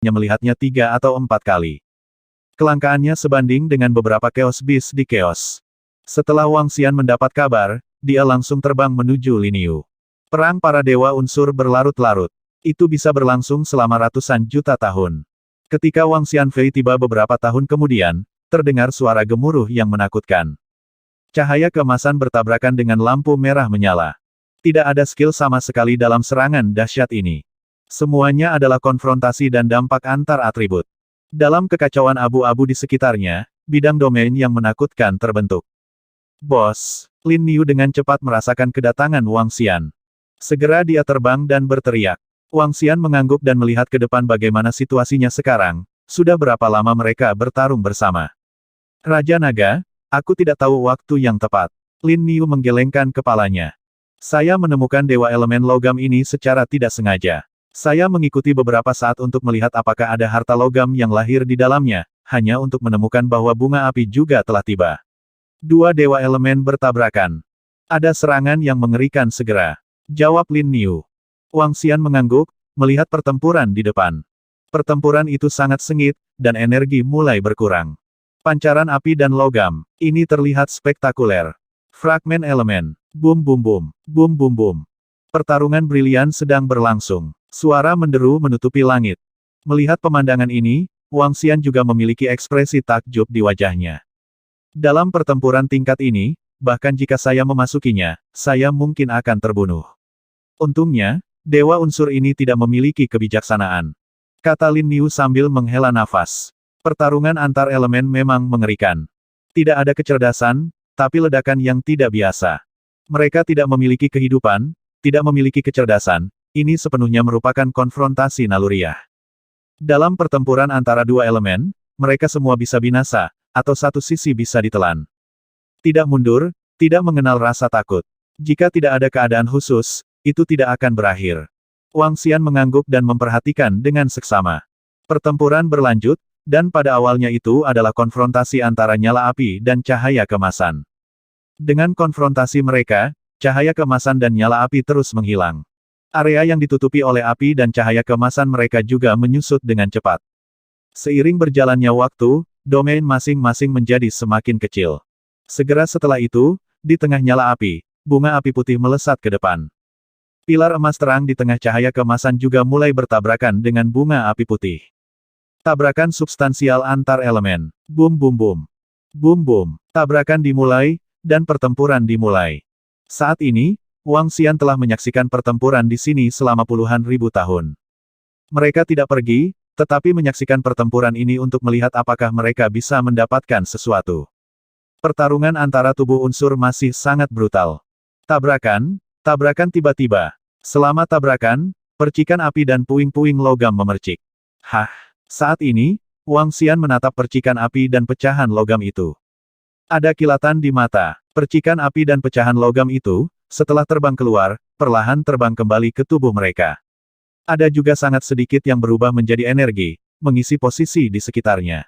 setidaknya melihatnya 3 atau 4 kali. Kelangkaannya sebanding dengan beberapa Chaos Beast di Chaos. Setelah Wang Xian mendapat kabar, dia langsung terbang menuju Lin Yu. Perang para dewa unsur berlarut-larut. Itu bisa berlangsung selama ratusan juta tahun. Ketika Wang Xianfei tiba beberapa tahun kemudian, terdengar suara gemuruh yang menakutkan. Cahaya keemasan bertabrakan dengan lampu merah menyala. Tidak ada skill sama sekali dalam serangan dahsyat ini. Semuanya adalah konfrontasi dan dampak antar atribut. Dalam kekacauan abu-abu di sekitarnya, bidang domain yang menakutkan terbentuk. Bos, Lin Yu dengan cepat merasakan kedatangan Wang Xian. Segera dia terbang dan berteriak. Wang Xian mengangguk dan melihat ke depan bagaimana situasinya sekarang. Sudah berapa lama mereka bertarung bersama? Raja Naga, aku tidak tahu waktu yang tepat. Lin Yu menggelengkan kepalanya. Saya menemukan dewa elemen logam ini secara tidak sengaja. Saya mengikuti beberapa saat untuk melihat apakah ada harta logam yang lahir di dalamnya, hanya untuk menemukan bahwa bunga api juga telah tiba. Dua dewa elemen bertabrakan. Ada serangan yang mengerikan segera. Jawab Lin Yu. Wang Xian mengangguk, melihat pertempuran di depan. Pertempuran itu sangat sengit, dan energi mulai berkurang. Pancaran api dan logam, ini terlihat spektakuler. Fragmen elemen. Bum bum bum. Bum bum bum. Pertarungan brilian sedang berlangsung. Suara menderu menutupi langit. Melihat pemandangan ini, Wang Xian juga memiliki ekspresi takjub di wajahnya. Dalam pertempuran tingkat ini, bahkan jika saya memasukinya, saya mungkin akan terbunuh. Untungnya, dewa unsur ini tidak memiliki kebijaksanaan. Kata Lin Yu sambil menghela nafas. Pertarungan antar elemen memang mengerikan. Tidak ada kecerdasan, tapi ledakan yang tidak biasa. Mereka tidak memiliki kehidupan, tidak memiliki kecerdasan, ini sepenuhnya merupakan konfrontasi naluriah. Dalam pertempuran antara dua elemen, mereka semua bisa binasa, atau satu sisi bisa ditelan. Tidak mundur, tidak mengenal rasa takut. Jika tidak ada keadaan khusus, itu tidak akan berakhir. Wang Xian mengangguk dan memperhatikan dengan seksama. Pertempuran berlanjut, dan pada awalnya itu adalah konfrontasi antara nyala api dan cahaya keemasan. Dengan konfrontasi mereka, cahaya keemasan dan nyala api terus menghilang. Area yang ditutupi oleh api dan cahaya keemasan mereka juga menyusut dengan cepat. Seiring berjalannya waktu, domain masing-masing menjadi semakin kecil. Segera setelah itu, di tengah nyala api, bunga api putih melesat ke depan. Pilar emas terang di tengah cahaya keemasan juga mulai bertabrakan dengan bunga api putih. Tabrakan substansial antar elemen. Bum bum bum. Bum bum. Tabrakan dimulai, dan pertempuran dimulai. Saat ini, Wang Xian telah menyaksikan pertempuran di sini selama puluhan ribu tahun. Mereka tidak pergi, tetapi menyaksikan pertempuran ini untuk melihat apakah mereka bisa mendapatkan sesuatu. Pertarungan antara tubuh unsur masih sangat brutal. Tabrakan, tabrakan tiba-tiba. Selama tabrakan, percikan api dan puing-puing logam memercik. Hah! Saat ini, Wang Xian menatap percikan api dan pecahan logam itu. Ada kilatan di mata. Percikan api dan pecahan logam itu, setelah terbang keluar, perlahan terbang kembali ke tubuh mereka. Ada juga sangat sedikit yang berubah menjadi energi, mengisi posisi di sekitarnya.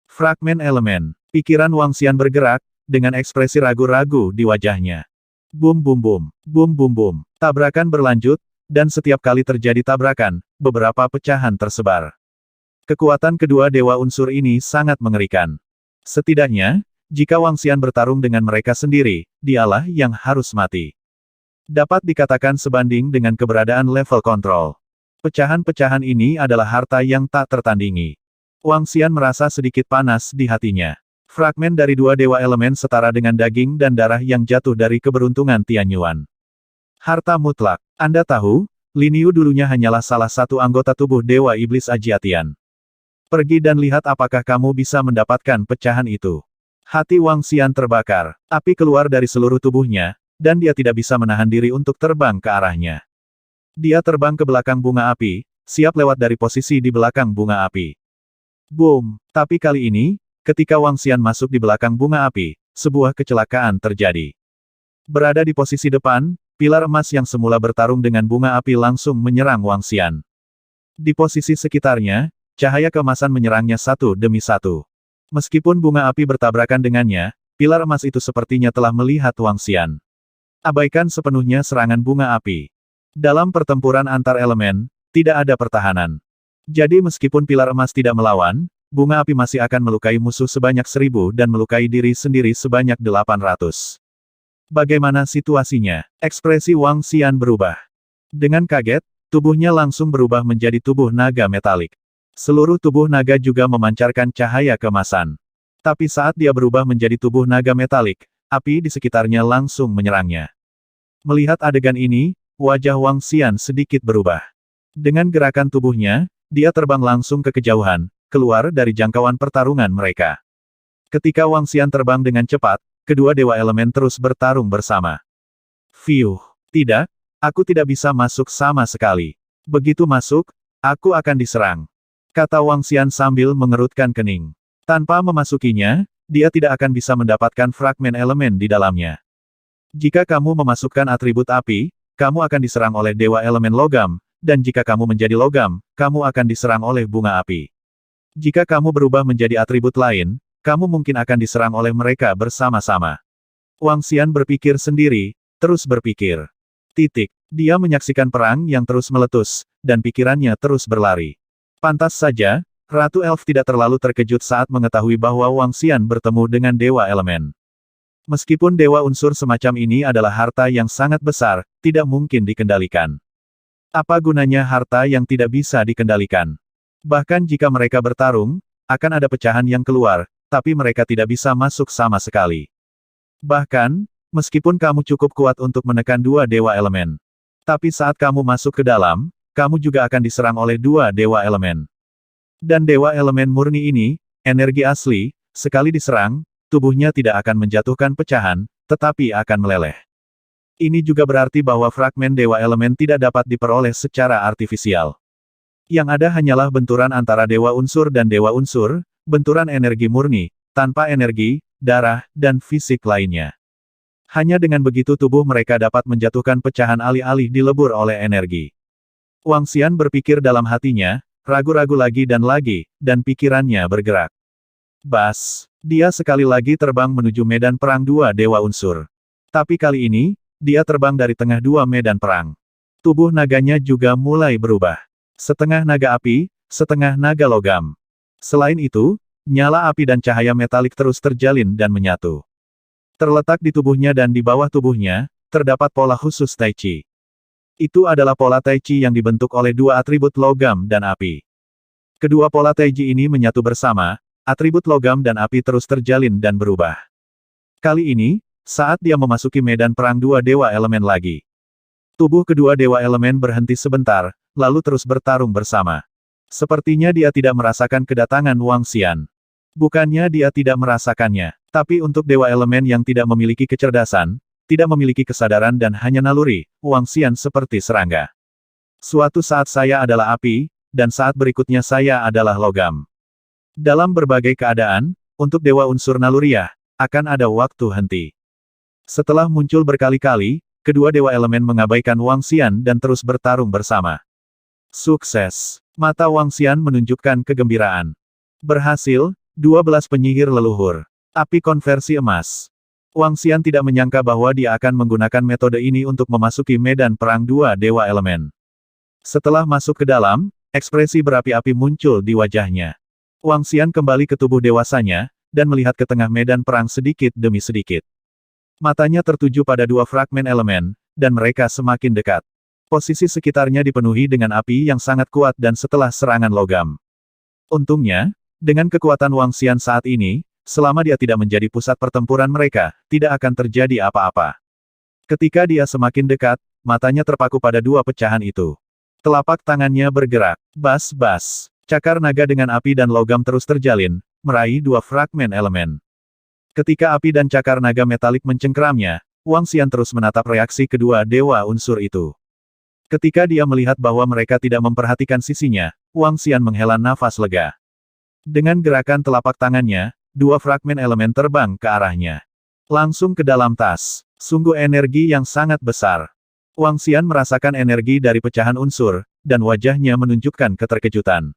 Fragmen elemen. Pikiran Wang Xian bergerak, dengan ekspresi ragu-ragu di wajahnya. Bum bum bum. Bum bum bum. Tabrakan berlanjut, dan setiap kali terjadi tabrakan, beberapa pecahan tersebar. Kekuatan kedua dewa unsur ini sangat mengerikan. Setidaknya, jika Wang Xian bertarung dengan mereka sendiri, dialah yang harus mati. Dapat dikatakan sebanding dengan keberadaan level kontrol. Pecahan-pecahan ini adalah harta yang tak tertandingi. Wang Xian merasa sedikit panas di hatinya. Fragmen dari dua dewa elemen setara dengan daging dan darah yang jatuh dari keberuntungan Tianyuan. Harta mutlak. Anda tahu, Lin Yu dulunya hanyalah salah satu anggota tubuh Dewa Iblis Ajiatian. Pergi dan lihat apakah kamu bisa mendapatkan pecahan itu. Hati Wang Xian terbakar. Api keluar dari seluruh tubuhnya, dan dia tidak bisa menahan diri untuk terbang ke arahnya. Dia terbang ke belakang bunga api, siap lewat dari posisi di belakang bunga api. Boom! Tapi kali ini, ketika Wang Xian masuk di belakang bunga api, sebuah kecelakaan terjadi. Berada di posisi depan, pilar emas yang semula bertarung dengan bunga api langsung menyerang Wang Xian. Di posisi sekitarnya, cahaya keemasan menyerangnya satu demi satu. Meskipun bunga api bertabrakan dengannya, pilar emas itu sepertinya telah melihat Wang Xian. Abaikan sepenuhnya serangan bunga api. Dalam pertempuran antar elemen, tidak ada pertahanan. Jadi meskipun pilar emas tidak melawan, bunga api masih akan melukai musuh sebanyak 1000 dan melukai diri sendiri sebanyak 800. Bagaimana situasinya? Ekspresi Wang Xian berubah. Dengan kaget, tubuhnya langsung berubah menjadi tubuh naga metalik. Seluruh tubuh naga juga memancarkan cahaya keemasan. Tapi saat dia berubah menjadi tubuh naga metalik, api di sekitarnya langsung menyerangnya. Melihat adegan ini, wajah Wang Xian sedikit berubah. Dengan gerakan tubuhnya, dia terbang langsung ke kejauhan, keluar dari jangkauan pertarungan mereka. Ketika Wang Xian terbang dengan cepat, kedua dewa elemen terus bertarung bersama. Fiuh, tidak, aku tidak bisa masuk sama sekali. Begitu masuk, aku akan diserang, kata Wang Xian sambil mengerutkan kening. Tanpa memasukinya, dia tidak akan bisa mendapatkan fragmen elemen di dalamnya. Jika kamu memasukkan atribut api, kamu akan diserang oleh dewa elemen logam, dan jika kamu menjadi logam, kamu akan diserang oleh bunga api. Jika kamu berubah menjadi atribut lain, kamu mungkin akan diserang oleh mereka bersama-sama. Wang Xian berpikir sendiri, terus berpikir. Dia menyaksikan perang yang terus meletus, dan pikirannya terus berlari. Pantas saja, Ratu Elf tidak terlalu terkejut saat mengetahui bahwa Wang Xian bertemu dengan dewa elemen. Meskipun dewa unsur semacam ini adalah harta yang sangat besar, tidak mungkin dikendalikan. Apa gunanya harta yang tidak bisa dikendalikan? Bahkan jika mereka bertarung, akan ada pecahan yang keluar, tapi mereka tidak bisa masuk sama sekali. Bahkan, meskipun kamu cukup kuat untuk menekan dua dewa elemen. Tapi saat kamu masuk ke dalam, kamu juga akan diserang oleh dua dewa elemen. Dan dewa elemen murni ini, energi asli, sekali diserang, tubuhnya tidak akan menjatuhkan pecahan, tetapi akan meleleh. Ini juga berarti bahwa fragmen dewa elemen tidak dapat diperoleh secara artifisial. Yang ada hanyalah benturan antara dewa unsur dan dewa unsur, benturan energi murni, tanpa energi, darah, dan fisik lainnya. Hanya dengan begitu tubuh mereka dapat menjatuhkan pecahan alih-alih dilebur oleh energi. Wang Xian berpikir dalam hatinya, ragu-ragu lagi, dan pikirannya bergerak. Bas! Dia sekali lagi terbang menuju medan perang dua dewa unsur. Tapi kali ini, dia terbang dari tengah dua medan perang. Tubuh naganya juga mulai berubah. Setengah naga api, setengah naga logam. Selain itu, nyala api dan cahaya metalik terus terjalin dan menyatu. Terletak di tubuhnya dan di bawah tubuhnya, terdapat pola khusus Tai Chi. Itu adalah pola Tai Chi yang dibentuk oleh dua atribut logam dan api. Kedua pola Tai Chi ini menyatu bersama, atribut logam dan api terus terjalin dan berubah. Kali ini, saat dia memasuki medan perang dua dewa elemen lagi. Tubuh kedua dewa elemen berhenti sebentar, lalu terus bertarung bersama. Sepertinya dia tidak merasakan kedatangan Wang Xian. Bukannya dia tidak merasakannya, tapi untuk dewa elemen yang tidak memiliki kecerdasan, tidak memiliki kesadaran dan hanya naluri, Wang Xian seperti serangga. Suatu saat saya adalah api, dan saat berikutnya saya adalah logam. Dalam berbagai keadaan, untuk dewa unsur naluriah, akan ada waktu henti. Setelah muncul berkali-kali, kedua dewa elemen mengabaikan Wang Xian dan terus bertarung bersama. Sukses! Mata Wang Xian menunjukkan kegembiraan. Berhasil, 12 penyihir leluhur. Api konversi emas. Wang Xian tidak menyangka bahwa dia akan menggunakan metode ini untuk memasuki medan perang dua dewa elemen. Setelah masuk ke dalam, ekspresi berapi-api muncul di wajahnya. Wang Xian kembali ke tubuh dewasanya, dan melihat ke tengah medan perang sedikit demi sedikit. Matanya tertuju pada dua fragmen elemen, dan mereka semakin dekat. Posisi sekitarnya dipenuhi dengan api yang sangat kuat dan setelah serangan logam. Untungnya, dengan kekuatan Wang Xian saat ini, selama dia tidak menjadi pusat pertempuran mereka, tidak akan terjadi apa-apa. Ketika dia semakin dekat, matanya terpaku pada dua pecahan itu. Telapak tangannya bergerak. Bas-bas. Cakar naga dengan api dan logam terus terjalin, meraih dua fragmen elemen. Ketika api dan cakar naga metalik mencengkeramnya, Wang Xian terus menatap reaksi kedua dewa unsur itu. Ketika dia melihat bahwa mereka tidak memperhatikan sisinya, Wang Xian menghela nafas lega. Dengan gerakan telapak tangannya, dua fragmen elemen terbang ke arahnya. Langsung ke dalam tas. Sungguh energi yang sangat besar. Wang Xian merasakan energi dari pecahan unsur, dan wajahnya menunjukkan keterkejutan.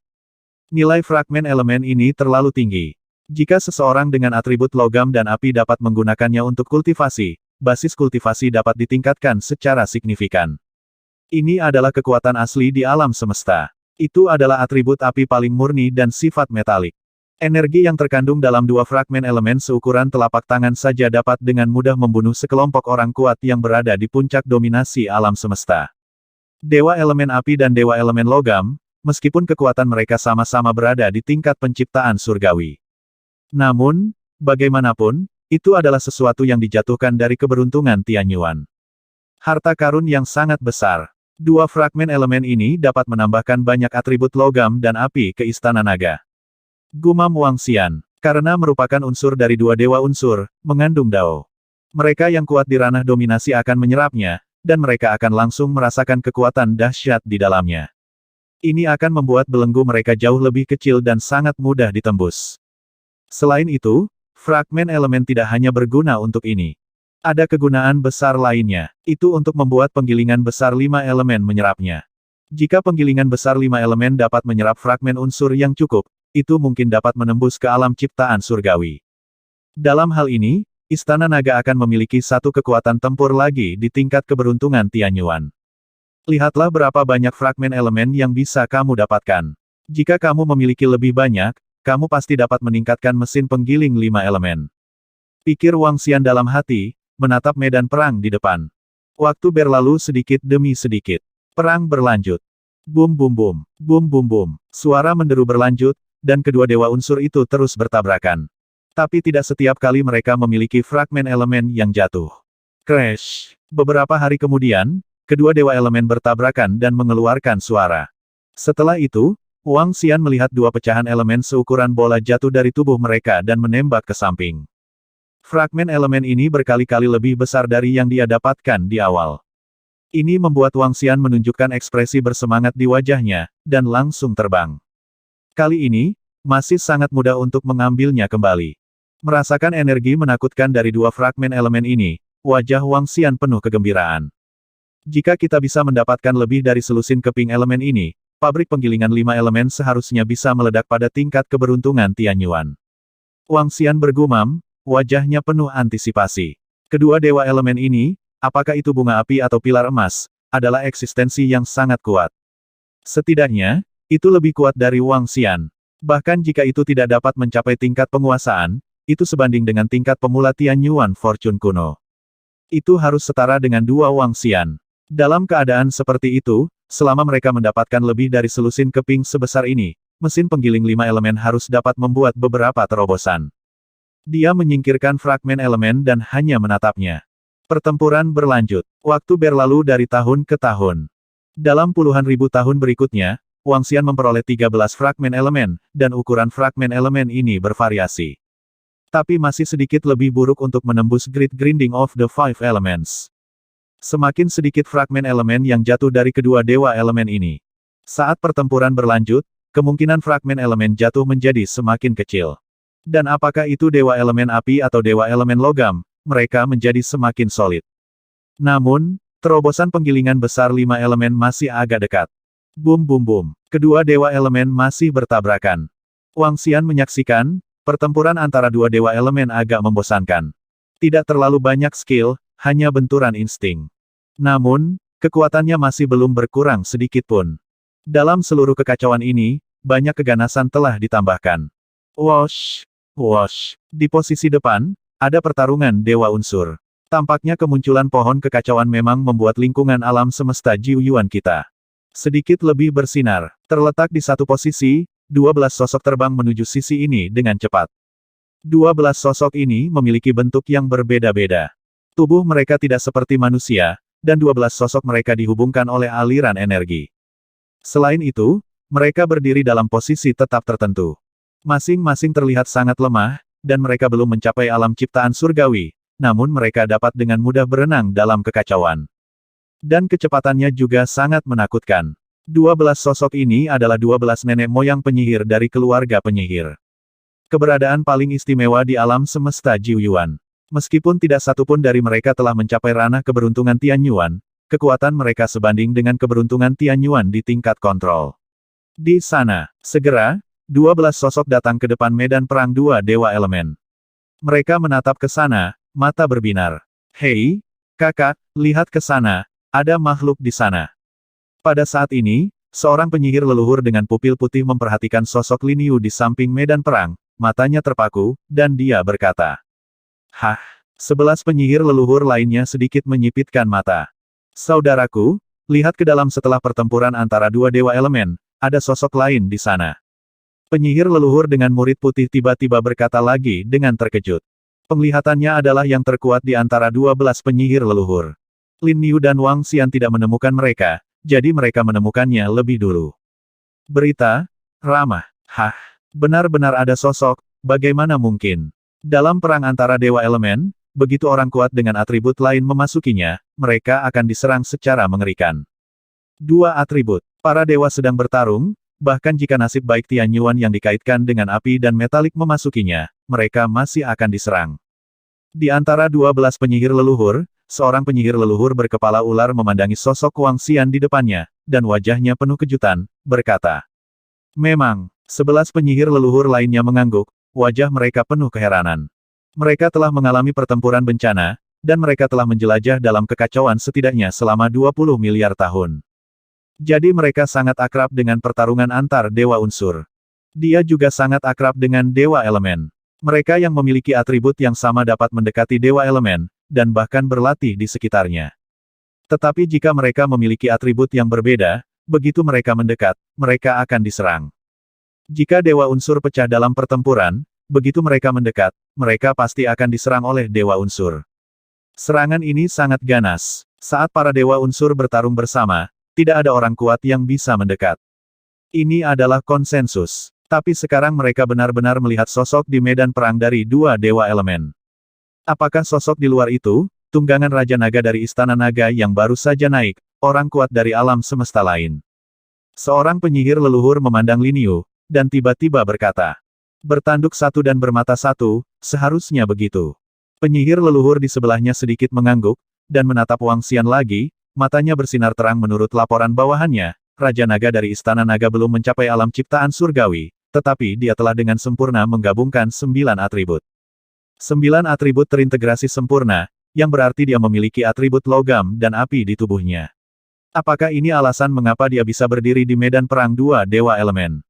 Nilai fragmen elemen ini terlalu tinggi. Jika seseorang dengan atribut logam dan api dapat menggunakannya untuk kultivasi, basis kultivasi dapat ditingkatkan secara signifikan. Ini adalah kekuatan asli di alam semesta. Itu adalah atribut api paling murni dan sifat metalik. Energi yang terkandung dalam dua fragmen elemen seukuran telapak tangan saja dapat dengan mudah membunuh sekelompok orang kuat yang berada di puncak dominasi alam semesta. Dewa elemen api dan dewa elemen logam, meskipun kekuatan mereka sama-sama berada di tingkat penciptaan surgawi. Namun, bagaimanapun, itu adalah sesuatu yang dijatuhkan dari keberuntungan Tianyuan. Harta karun yang sangat besar. Dua fragmen elemen ini dapat menambahkan banyak atribut logam dan api ke Istana Naga. Gumam Wang Xian, karena merupakan unsur dari dua dewa unsur, mengandung Dao. Mereka yang kuat di ranah dominasi akan menyerapnya, dan mereka akan langsung merasakan kekuatan dahsyat di dalamnya. Ini akan membuat belenggu mereka jauh lebih kecil dan sangat mudah ditembus. Selain itu, fragmen elemen tidak hanya berguna untuk ini. Ada kegunaan besar lainnya, itu untuk membuat penggilingan besar 5 elemen menyerapnya. Jika penggilingan besar 5 elemen dapat menyerap fragmen unsur yang cukup, itu mungkin dapat menembus ke alam ciptaan surgawi. Dalam hal ini, Istana Naga akan memiliki satu kekuatan tempur lagi di tingkat keberuntungan Tianyuan. Lihatlah berapa banyak fragmen elemen yang bisa kamu dapatkan. Jika kamu memiliki lebih banyak, kamu pasti dapat meningkatkan mesin penggiling 5 elemen. Pikir Wang Xian dalam hati, menatap medan perang di depan. Waktu berlalu sedikit demi sedikit. Perang berlanjut. Bum bum bum, bum bum bum. Suara menderu berlanjut, dan kedua dewa unsur itu terus bertabrakan. Tapi tidak setiap kali mereka memiliki fragmen elemen yang jatuh. Crash! Beberapa hari kemudian, kedua dewa elemen bertabrakan dan mengeluarkan suara. Setelah itu, Wang Xian melihat dua pecahan elemen seukuran bola jatuh dari tubuh mereka dan menembak ke samping. Fragmen elemen ini berkali-kali lebih besar dari yang dia dapatkan di awal. Ini membuat Wang Xian menunjukkan ekspresi bersemangat di wajahnya, dan langsung terbang. Kali ini, masih sangat mudah untuk mengambilnya kembali. Merasakan energi menakutkan dari dua fragmen elemen ini, wajah Wang Xian penuh kegembiraan. Jika kita bisa mendapatkan lebih dari selusin keping elemen ini, pabrik penggilingan 5 elemen seharusnya bisa meledak pada tingkat keberuntungan Tianyuan. Wang Xian bergumam, wajahnya penuh antisipasi. Kedua dewa elemen ini, apakah itu bunga api atau pilar emas, adalah eksistensi yang sangat kuat. Setidaknya, itu lebih kuat dari Wang Xian. Bahkan jika itu tidak dapat mencapai tingkat penguasaan, itu sebanding dengan tingkat pemula Tianyuan Fortune kuno. Itu harus setara dengan dua Wang Xian. Dalam keadaan seperti itu, selama mereka mendapatkan lebih dari selusin keping sebesar ini, mesin penggiling 5 elemen harus dapat membuat beberapa terobosan. Dia menyingkirkan fragmen elemen dan hanya menatapnya. Pertempuran berlanjut. Waktu berlalu dari tahun ke tahun. Dalam puluhan ribu tahun berikutnya, Wang Xian memperoleh 13 fragmen elemen, dan ukuran fragmen elemen ini bervariasi. Tapi masih sedikit lebih buruk untuk menembus Great Grinding of the Five Elements. Semakin sedikit fragmen elemen yang jatuh dari kedua dewa elemen ini. Saat pertempuran berlanjut, kemungkinan fragmen elemen jatuh menjadi semakin kecil. Dan apakah itu dewa elemen api atau dewa elemen logam, mereka menjadi semakin solid. Namun, terobosan penggilingan besar 5 elemen masih agak dekat. Bum bum bum. Kedua dewa elemen masih bertabrakan. Wang Xian menyaksikan, pertempuran antara dua dewa elemen agak membosankan. Tidak terlalu banyak skill, hanya benturan insting. Namun, kekuatannya masih belum berkurang sedikit pun. Dalam seluruh kekacauan ini, banyak keganasan telah ditambahkan. Wosh! Wosh! Di posisi depan, ada pertarungan dewa unsur. Tampaknya kemunculan pohon kekacauan memang membuat lingkungan alam semesta Jiuyuan kita sedikit lebih bersinar. Terletak di satu posisi, 12 sosok terbang menuju sisi ini dengan cepat. 12 sosok ini memiliki bentuk yang berbeda-beda. Tubuh mereka tidak seperti manusia, dan 12 sosok mereka dihubungkan oleh aliran energi. Selain itu, mereka berdiri dalam posisi tetap tertentu. Masing-masing terlihat sangat lemah, dan mereka belum mencapai alam ciptaan surgawi, namun mereka dapat dengan mudah berenang dalam kekacauan. Dan kecepatannya juga sangat menakutkan. 12 sosok ini adalah 12 nenek moyang penyihir dari keluarga penyihir. Keberadaan paling istimewa di alam semesta Jiuyuan. Meskipun tidak satupun dari mereka telah mencapai ranah keberuntungan Tianyuan, kekuatan mereka sebanding dengan keberuntungan Tianyuan di tingkat kontrol. Di sana, segera, 12 sosok datang ke depan medan perang dua dewa elemen. Mereka menatap ke sana, mata berbinar. Hei, kakak, lihat ke sana. Ada makhluk di sana. Pada saat ini, Seorang penyihir leluhur dengan pupil putih memperhatikan sosok Lin Yu di samping medan perang, matanya terpaku, dan dia berkata, "Hah?" 11 penyihir leluhur lainnya sedikit menyipitkan mata. Saudaraku, lihat ke dalam setelah pertempuran antara dua dewa elemen, ada sosok lain di sana. Penyihir leluhur dengan murid putih tiba-tiba berkata lagi dengan terkejut. Penglihatannya adalah yang terkuat di antara 12 penyihir leluhur. Lin Yu dan Wang Xian tidak menemukan mereka, jadi mereka menemukannya lebih dulu. Berita, ramah. Hah? Benar-benar ada sosok, bagaimana mungkin? Dalam perang antara dewa elemen, begitu orang kuat dengan atribut lain memasukinya, mereka akan diserang secara mengerikan. Dua atribut. Para dewa sedang bertarung, bahkan jika nasib baik Tian Yuan yang dikaitkan dengan api dan metalik memasukinya, mereka masih akan diserang. Di antara 12 penyihir leluhur, seorang penyihir leluhur berkepala ular memandangi sosok Wang Xian di depannya, dan wajahnya penuh kejutan, berkata. Memang, 11 penyihir leluhur lainnya mengangguk, wajah mereka penuh keheranan. Mereka telah mengalami pertempuran bencana, dan mereka telah menjelajah dalam kekacauan setidaknya selama 20 miliar tahun. Jadi mereka sangat akrab dengan pertarungan antar dewa unsur. Dia juga sangat akrab dengan dewa elemen. Mereka yang memiliki atribut yang sama dapat mendekati dewa elemen, dan bahkan berlatih di sekitarnya. Tetapi jika mereka memiliki atribut yang berbeda, begitu mereka mendekat, mereka akan diserang. Jika dewa unsur pecah dalam pertempuran, begitu mereka mendekat, mereka pasti akan diserang oleh dewa unsur. Serangan ini sangat ganas. Saat para dewa unsur bertarung bersama, tidak ada orang kuat yang bisa mendekat. Ini adalah konsensus. Tapi sekarang mereka benar-benar melihat sosok di medan perang dari dua dewa elemen. Apakah sosok di luar itu, tunggangan Raja Naga dari Istana Naga yang baru saja naik, orang kuat dari alam semesta lain? Seorang penyihir leluhur memandang Lin Yu, dan tiba-tiba berkata. Bertanduk satu dan bermata satu, seharusnya begitu. Penyihir leluhur di sebelahnya sedikit mengangguk, dan menatap Wang Xian lagi, matanya bersinar terang menurut laporan bawahannya, Raja Naga dari Istana Naga belum mencapai alam ciptaan surgawi, tetapi dia telah dengan sempurna menggabungkan 9 atribut. 9 atribut terintegrasi sempurna, yang berarti dia memiliki atribut logam dan api di tubuhnya. Apakah ini alasan mengapa dia bisa berdiri di medan perang dua dewa elemen?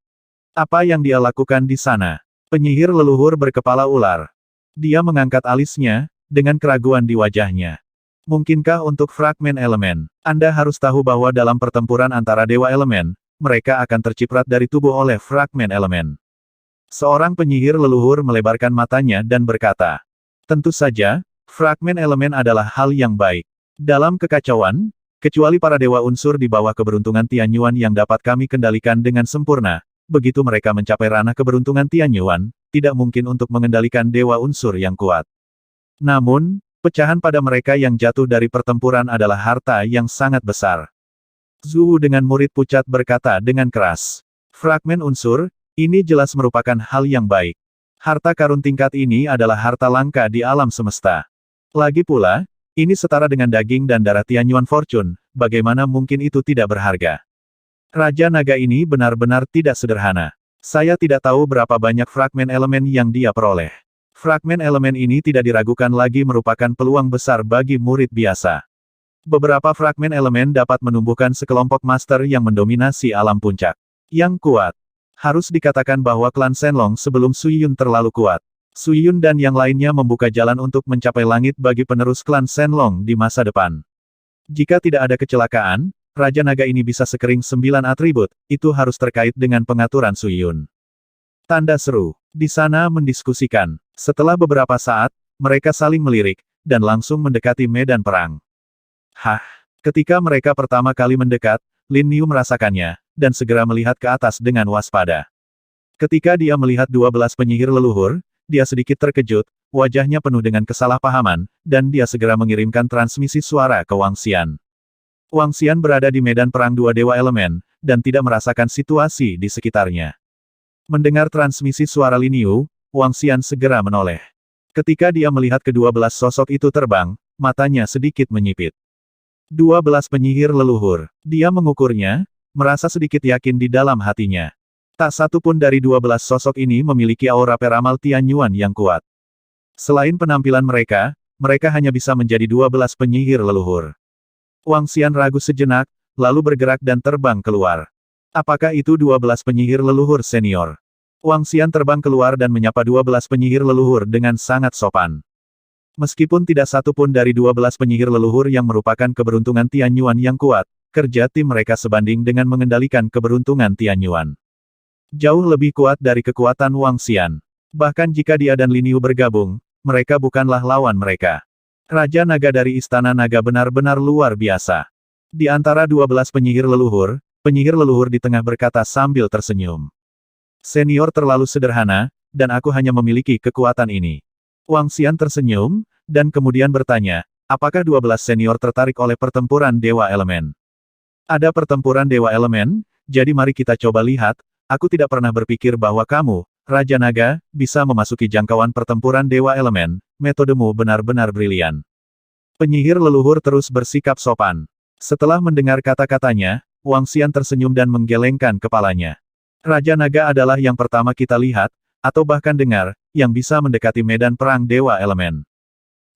Apa yang dia lakukan di sana? Penyihir leluhur berkepala ular. Dia mengangkat alisnya, dengan keraguan di wajahnya. Mungkinkah untuk fragmen elemen? Anda harus tahu bahwa dalam pertempuran antara dewa elemen, mereka akan terciprat dari tubuh oleh fragmen elemen. Seorang penyihir leluhur melebarkan matanya dan berkata, tentu saja, fragmen elemen adalah hal yang baik. Dalam kekacauan, kecuali para dewa unsur di bawah keberuntungan Tian Yuan yang dapat kami kendalikan dengan sempurna, begitu mereka mencapai ranah keberuntungan Tian Yuan, tidak mungkin untuk mengendalikan dewa unsur yang kuat. Namun, pecahan pada mereka yang jatuh dari pertempuran adalah harta yang sangat besar. Zhu dengan murid pucat berkata dengan keras. Fragmen unsur, ini jelas merupakan hal yang baik. Harta karun tingkat ini adalah harta langka di alam semesta. Lagi pula, ini setara dengan daging dan darah Tian Yuan Fortune, bagaimana mungkin itu tidak berharga? Raja Naga ini benar-benar tidak sederhana. Saya tidak tahu berapa banyak fragmen elemen yang dia peroleh. Fragmen elemen ini tidak diragukan lagi merupakan peluang besar bagi murid biasa. Beberapa fragmen elemen dapat menumbuhkan sekelompok master yang mendominasi alam puncak. Yang kuat. Harus dikatakan bahwa klan Shenlong sebelum Sui Yun terlalu kuat. Sui Yun dan yang lainnya membuka jalan untuk mencapai langit bagi penerus klan Shenlong di masa depan. Jika tidak ada kecelakaan, Raja Naga ini bisa sekering 9 atribut, itu harus terkait dengan pengaturan Sui Yun. Tanda seru. Di sana mendiskusikan. Setelah beberapa saat, mereka saling melirik, dan langsung mendekati medan perang. Hah? Ketika mereka pertama kali mendekat, Lin Yu merasakannya, dan segera melihat ke atas dengan waspada. Ketika dia melihat 12 penyihir leluhur, dia sedikit terkejut, wajahnya penuh dengan kesalahpahaman, dan dia segera mengirimkan transmisi suara ke Wang Xian. Wang Xian berada di medan perang dua dewa elemen, dan tidak merasakan situasi di sekitarnya. Mendengar transmisi suara Lin Yu, Wang Xian segera menoleh. Ketika dia melihat ke-12 sosok itu terbang, matanya sedikit menyipit. 12 penyihir leluhur. Dia mengukurnya, merasa sedikit yakin di dalam hatinya. Tak satu pun dari 12 sosok ini memiliki aura peramal Tian Yuan yang kuat. Selain penampilan mereka, mereka hanya bisa menjadi 12 penyihir leluhur. Wang Xian ragu sejenak, lalu bergerak dan terbang keluar. Apakah itu 12 penyihir leluhur senior? Wang Xian terbang keluar dan menyapa 12 penyihir leluhur dengan sangat sopan. Meskipun tidak satu pun dari 12 penyihir leluhur yang merupakan keberuntungan Tianyuan yang kuat, kerja tim mereka sebanding dengan mengendalikan keberuntungan Tianyuan. Jauh lebih kuat dari kekuatan Wang Xian. Bahkan jika dia dan Lin Yu bergabung, mereka bukanlah lawan mereka. Raja Naga dari Istana Naga benar-benar luar biasa. Di antara 12 penyihir leluhur di tengah berkata sambil tersenyum. Senior terlalu sederhana, dan aku hanya memiliki kekuatan ini. Wang Xian tersenyum, dan kemudian bertanya, apakah 12 senior tertarik oleh pertempuran Dewa Elemen? Ada pertempuran Dewa Elemen, jadi mari kita coba lihat, aku tidak pernah berpikir bahwa kamu, Raja Naga, bisa memasuki jangkauan pertempuran Dewa Elemen, metodemu benar-benar brilian. Penyihir leluhur terus bersikap sopan. Setelah mendengar kata-katanya, Wang Xian tersenyum dan menggelengkan kepalanya. Raja Naga adalah yang pertama kita lihat, atau bahkan dengar, yang bisa mendekati medan perang Dewa Elemen.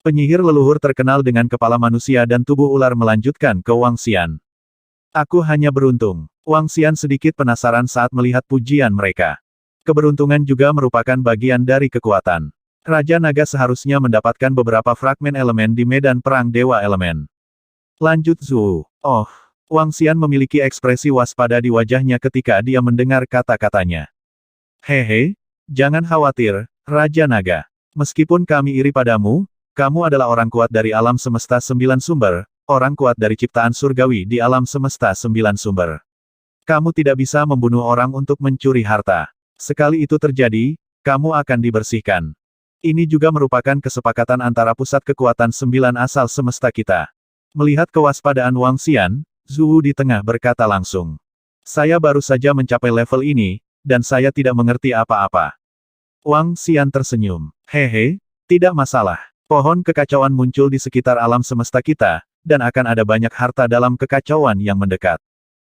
Penyihir leluhur terkenal dengan kepala manusia dan tubuh ular melanjutkan ke Wang Xian. Aku hanya beruntung. Wang Xian sedikit penasaran saat melihat pujian mereka. Keberuntungan juga merupakan bagian dari kekuatan. Raja Naga seharusnya mendapatkan beberapa fragmen elemen di medan perang Dewa Elemen. Lanjut Zhu. Oh, Wang Xian memiliki ekspresi waspada di wajahnya ketika dia mendengar kata-katanya. Hehe, jangan khawatir, Raja Naga. Meskipun kami iri padamu, kamu adalah orang kuat dari alam semesta 9 sumber, orang kuat dari ciptaan surgawi di alam semesta 9 sumber. Kamu tidak bisa membunuh orang untuk mencuri harta. Sekali itu terjadi, kamu akan dibersihkan. Ini juga merupakan kesepakatan antara pusat kekuatan 9 asal semesta kita. Melihat kewaspadaan Wang Xian, Zhu di tengah berkata langsung. Saya baru saja mencapai level ini, dan saya tidak mengerti apa-apa. Wang Xian tersenyum. Hehe, tidak masalah. Pohon kekacauan muncul di sekitar alam semesta kita, dan akan ada banyak harta dalam kekacauan yang mendekat.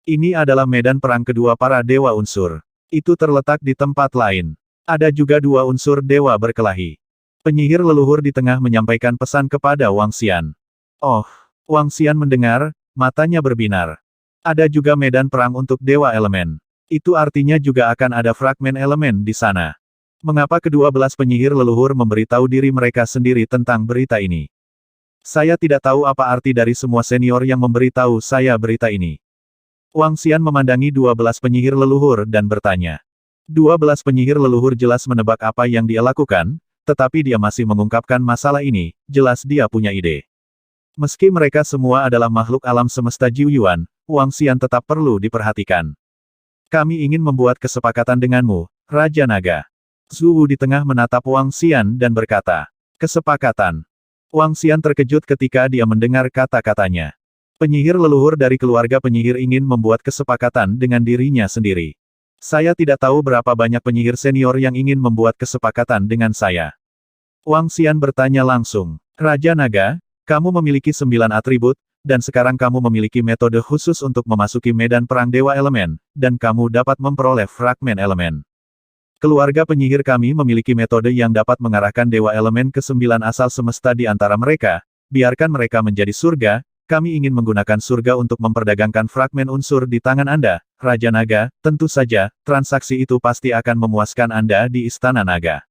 Ini adalah medan perang kedua para dewa unsur. Itu terletak di tempat lain. Ada juga 2 unsur dewa berkelahi. Penyihir leluhur di tengah menyampaikan pesan kepada Wang Xian. Oh, Wang Xian mendengar, matanya berbinar. Ada juga medan perang untuk dewa elemen. Itu artinya juga akan ada fragmen elemen di sana. Mengapa ke-12 penyihir leluhur memberitahu diri mereka sendiri tentang berita ini? Saya tidak tahu apa arti dari semua senior yang memberitahu saya berita ini. Wang Xian memandangi 12 penyihir leluhur dan bertanya. 12 penyihir leluhur jelas menebak apa yang dia lakukan, tetapi dia masih mengungkapkan masalah ini, jelas dia punya ide. Meski mereka semua adalah makhluk alam semesta Jiuyuan, Wang Xian tetap perlu diperhatikan. Kami ingin membuat kesepakatan denganmu, Raja Naga. Zhu di tengah menatap Wang Xian dan berkata, kesepakatan. Wang Xian terkejut ketika dia mendengar kata-katanya. Penyihir leluhur dari keluarga penyihir ingin membuat kesepakatan dengan dirinya sendiri. Saya tidak tahu berapa banyak penyihir senior yang ingin membuat kesepakatan dengan saya. Wang Xian bertanya langsung. Raja Naga, kamu memiliki 9 atribut, dan sekarang kamu memiliki metode khusus untuk memasuki medan perang Dewa Elemen, dan kamu dapat memperoleh fragmen elemen. Keluarga penyihir kami memiliki metode yang dapat mengarahkan Dewa Elemen ke 9 asal semesta di antara mereka, biarkan mereka menjadi surga. Kami ingin menggunakan surga untuk memperdagangkan fragmen unsur di tangan Anda, Raja Naga, tentu saja, transaksi itu pasti akan memuaskan Anda di Istana Naga.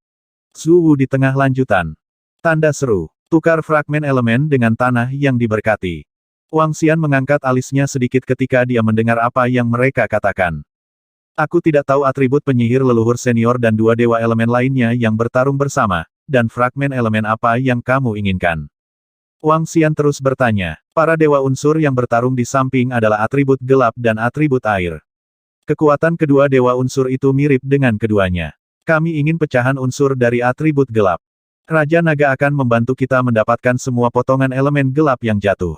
Zhu di tengah lanjutan. Tanda seru, tukar fragmen elemen dengan tanah yang diberkati. Wang Xian mengangkat alisnya sedikit ketika dia mendengar apa yang mereka katakan. Aku tidak tahu atribut penyihir leluhur senior dan 2 dewa elemen lainnya yang bertarung bersama, dan fragmen elemen apa yang kamu inginkan. Wang Xian terus bertanya, para dewa unsur yang bertarung di samping adalah atribut gelap dan atribut air. Kekuatan kedua dewa unsur itu mirip dengan keduanya. Kami ingin pecahan unsur dari atribut gelap. Raja Naga akan membantu kita mendapatkan semua potongan elemen gelap yang jatuh.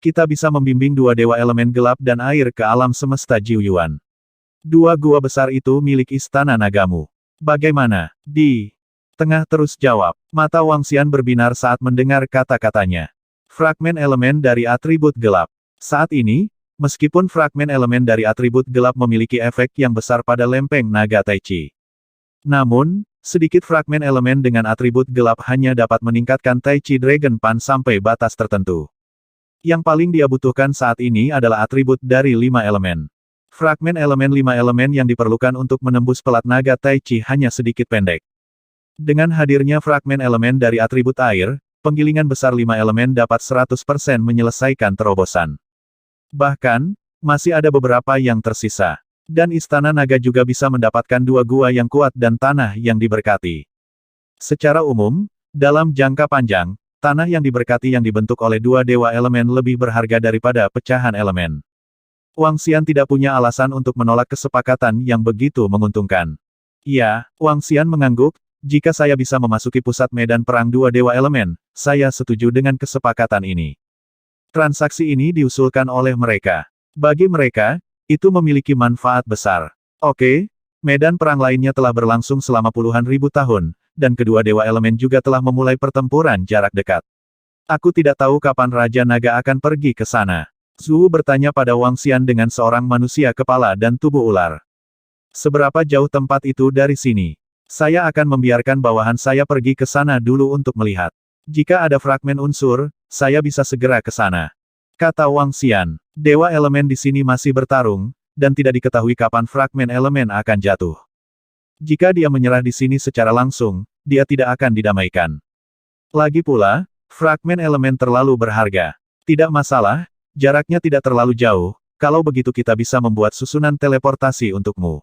Kita bisa membimbing 2 dewa elemen gelap dan air ke alam semesta Jiuyuan. 2 gua besar itu milik Istana Nagamu. Bagaimana? Di tengah terus jawab. Mata Wang Xian berbinar saat mendengar kata-katanya. Fragmen elemen dari atribut gelap. Saat ini, meskipun fragmen elemen dari atribut gelap memiliki efek yang besar pada lempeng naga Taichi. Namun, sedikit fragmen elemen dengan atribut gelap hanya dapat meningkatkan Taichi Dragon Pan sampai batas tertentu. Yang paling dia butuhkan saat ini adalah atribut dari 5 elemen. Fragmen elemen 5 elemen yang diperlukan untuk menembus pelat naga Tai Chi hanya sedikit pendek. Dengan hadirnya fragmen elemen dari atribut air, penggilingan besar 5 elemen dapat 100% menyelesaikan terobosan. Bahkan, masih ada beberapa yang tersisa. Dan Istana Naga juga bisa mendapatkan 2 gua yang kuat dan tanah yang diberkati. Secara umum, dalam jangka panjang, tanah yang diberkati yang dibentuk oleh 2 dewa elemen lebih berharga daripada pecahan elemen. Wang Xian tidak punya alasan untuk menolak kesepakatan yang begitu menguntungkan. Ya, Wang Xian mengangguk, jika saya bisa memasuki pusat medan perang 2 dewa elemen, saya setuju dengan kesepakatan ini. Transaksi ini diusulkan oleh mereka. Bagi mereka, itu memiliki manfaat besar. Oke, medan perang lainnya telah berlangsung selama puluhan ribu tahun, dan kedua dewa elemen juga telah memulai pertempuran jarak dekat. Aku tidak tahu kapan Raja Naga akan pergi ke sana. Zhu bertanya pada Wang Xian dengan seorang manusia kepala dan tubuh ular. Seberapa jauh tempat itu dari sini? Saya akan membiarkan bawahan saya pergi ke sana dulu untuk melihat. Jika ada fragmen unsur, saya bisa segera ke sana. Kata Wang Xian, dewa elemen di sini masih bertarung, dan tidak diketahui kapan fragmen elemen akan jatuh. Jika dia menyerah di sini secara langsung, dia tidak akan didamaikan. Lagi pula, fragmen elemen terlalu berharga. Tidak masalah, jaraknya tidak terlalu jauh, kalau begitu kita bisa membuat susunan teleportasi untukmu.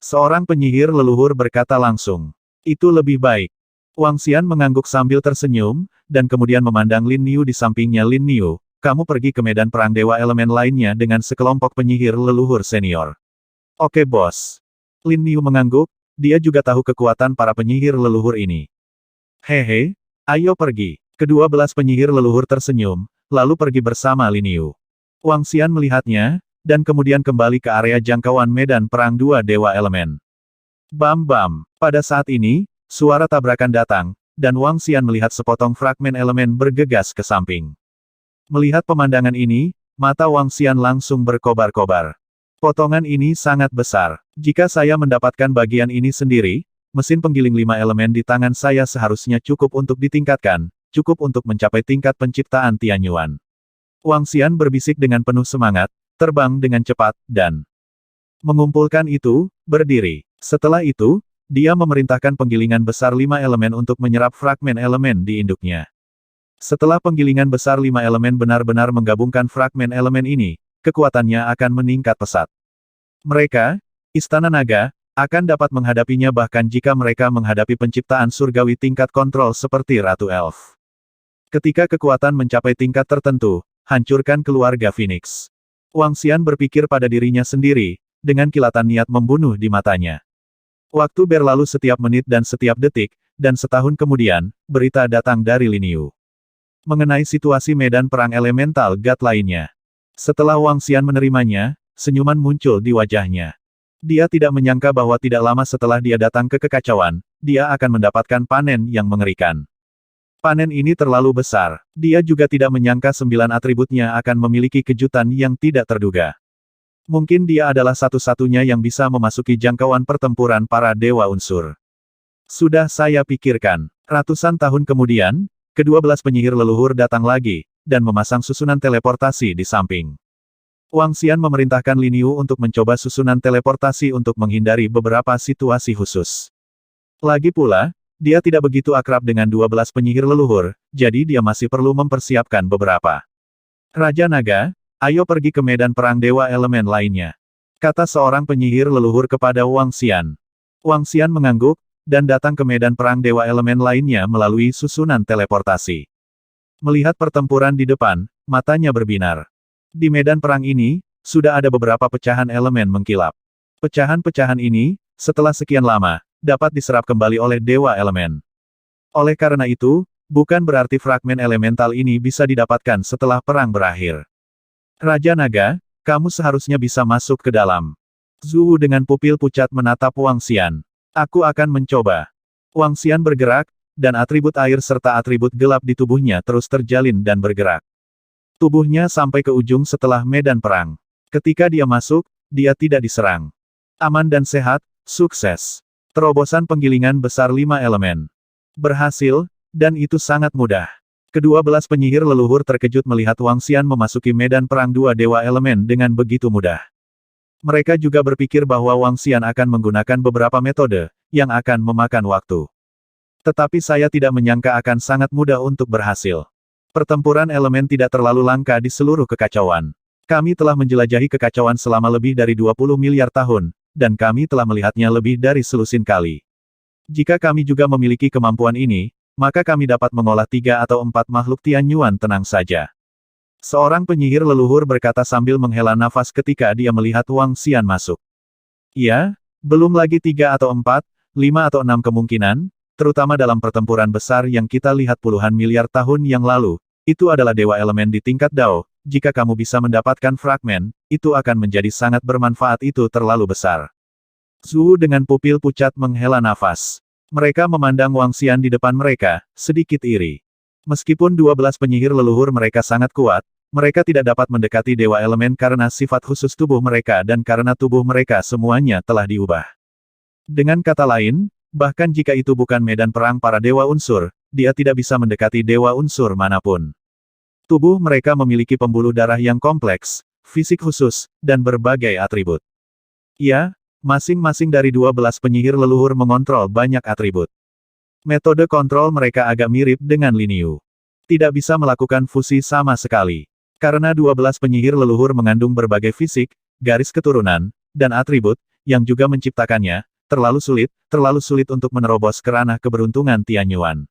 Seorang penyihir leluhur berkata langsung. Itu lebih baik. Wang Xian mengangguk sambil tersenyum, dan kemudian memandang Lin Niu di sampingnya. Lin Niu, kamu pergi ke medan perang dewa elemen lainnya dengan sekelompok penyihir leluhur senior. Oke bos. Lin Niu mengangguk, dia juga tahu kekuatan para penyihir leluhur ini. Hehe, ayo pergi. Kedua belas penyihir leluhur tersenyum, lalu pergi bersama Lin Niu. Wang Xian melihatnya, dan kemudian kembali ke area jangkauan medan perang 2 dewa elemen. Bam-bam. Pada saat ini, suara tabrakan datang, dan Wang Xian melihat sepotong fragmen elemen bergegas ke samping. Melihat pemandangan ini, mata Wang Xian langsung berkobar-kobar. Potongan ini sangat besar. Jika saya mendapatkan bagian ini sendiri, mesin penggiling 5 elemen di tangan saya seharusnya cukup untuk ditingkatkan, cukup untuk mencapai tingkat penciptaan Tianyuan. Wang Xian berbisik dengan penuh semangat, terbang dengan cepat, dan mengumpulkan itu, berdiri. Setelah itu, dia memerintahkan penggilingan besar 5 elemen untuk menyerap fragmen elemen di induknya. Setelah penggilingan besar 5 elemen benar-benar menggabungkan fragmen elemen ini, kekuatannya akan meningkat pesat. Mereka, Istana Naga, akan dapat menghadapinya bahkan jika mereka menghadapi penciptaan surgawi tingkat kontrol seperti Ratu Elf. Ketika kekuatan mencapai tingkat tertentu, hancurkan keluarga Phoenix. Wang Xian berpikir pada dirinya sendiri, dengan kilatan niat membunuh di matanya. Waktu berlalu setiap menit dan setiap detik, dan setahun kemudian, berita datang dari Lin Niu mengenai situasi medan perang elemental God lainnya. Setelah Wang Xian menerimanya, senyuman muncul di wajahnya. Dia tidak menyangka bahwa tidak lama setelah dia datang ke kekacauan, dia akan mendapatkan panen yang mengerikan. Panen ini terlalu besar. Dia juga tidak menyangka 9 atributnya akan memiliki kejutan yang tidak terduga. Mungkin dia adalah satu-satunya yang bisa memasuki jangkauan pertempuran para dewa unsur. Sudah saya pikirkan. Ratusan tahun kemudian, kedua belas penyihir leluhur datang lagi, dan memasang susunan teleportasi di samping. Wang Xian memerintahkan Lin Niu untuk mencoba susunan teleportasi untuk menghindari beberapa situasi khusus. Lagi pula, dia tidak begitu akrab dengan 12 penyihir leluhur, jadi dia masih perlu mempersiapkan beberapa. Raja Naga, ayo pergi ke medan perang dewa elemen lainnya. Kata seorang penyihir leluhur kepada Wang Xian. Wang Xian mengangguk, dan datang ke medan perang dewa elemen lainnya melalui susunan teleportasi. Melihat pertempuran di depan, matanya berbinar. Di medan perang ini, sudah ada beberapa pecahan elemen mengkilap. Pecahan-pecahan ini, setelah sekian lama, dapat diserap kembali oleh dewa elemen. Oleh karena itu, bukan berarti fragmen elemental ini bisa didapatkan setelah perang berakhir. Raja Naga, kamu seharusnya bisa masuk ke dalam. Zhu dengan pupil pucat menatap Wang Xian. Aku akan mencoba. Wang Xian bergerak, dan atribut air serta atribut gelap di tubuhnya terus terjalin dan bergerak. Tubuhnya sampai ke ujung setelah medan perang. Ketika dia masuk, dia tidak diserang. Aman dan sehat, sukses. Terobosan penggilingan besar 5 elemen. Berhasil, dan itu sangat mudah. Kedua belas penyihir leluhur terkejut melihat Wang Xian memasuki medan perang 2 dewa elemen dengan begitu mudah. Mereka juga berpikir bahwa Wang Xian akan menggunakan beberapa metode, yang akan memakan waktu. Tetapi saya tidak menyangka akan sangat mudah untuk berhasil. Pertempuran elemen tidak terlalu langka di seluruh kekacauan. Kami telah menjelajahi kekacauan selama lebih dari 20 miliar tahun, dan kami telah melihatnya lebih dari selusin kali. Jika kami juga memiliki kemampuan ini, maka kami dapat mengolah 3 atau 4 makhluk Tianyuan tenang saja. Seorang penyihir leluhur berkata sambil menghela nafas ketika dia melihat Wang Xian masuk. Ya, belum lagi 3 atau 4, 5 atau 6 kemungkinan, terutama dalam pertempuran besar yang kita lihat puluhan miliar tahun yang lalu, itu adalah dewa elemen di tingkat Dao. Jika kamu bisa mendapatkan fragmen, itu akan menjadi sangat bermanfaat. Itu terlalu besar. Zhu dengan pupil pucat menghela nafas. Mereka memandang Wang Xian di depan mereka, sedikit iri. Meskipun 12 penyihir leluhur mereka sangat kuat, mereka tidak dapat mendekati dewa elemen karena sifat khusus tubuh mereka dan karena tubuh mereka semuanya telah diubah. Dengan kata lain, bahkan jika itu bukan medan perang para dewa unsur, dia tidak bisa mendekati dewa unsur manapun. Tubuh mereka memiliki pembuluh darah yang kompleks, fisik khusus, dan berbagai atribut. Ya, masing-masing dari 12 penyihir leluhur mengontrol banyak atribut. Metode kontrol mereka agak mirip dengan Lin Yu. Tidak bisa melakukan fusi sama sekali. Karena 12 penyihir leluhur mengandung berbagai fisik, garis keturunan, dan atribut, yang juga menciptakannya, terlalu sulit untuk menerobos ke ranah keberuntungan Tianyuan.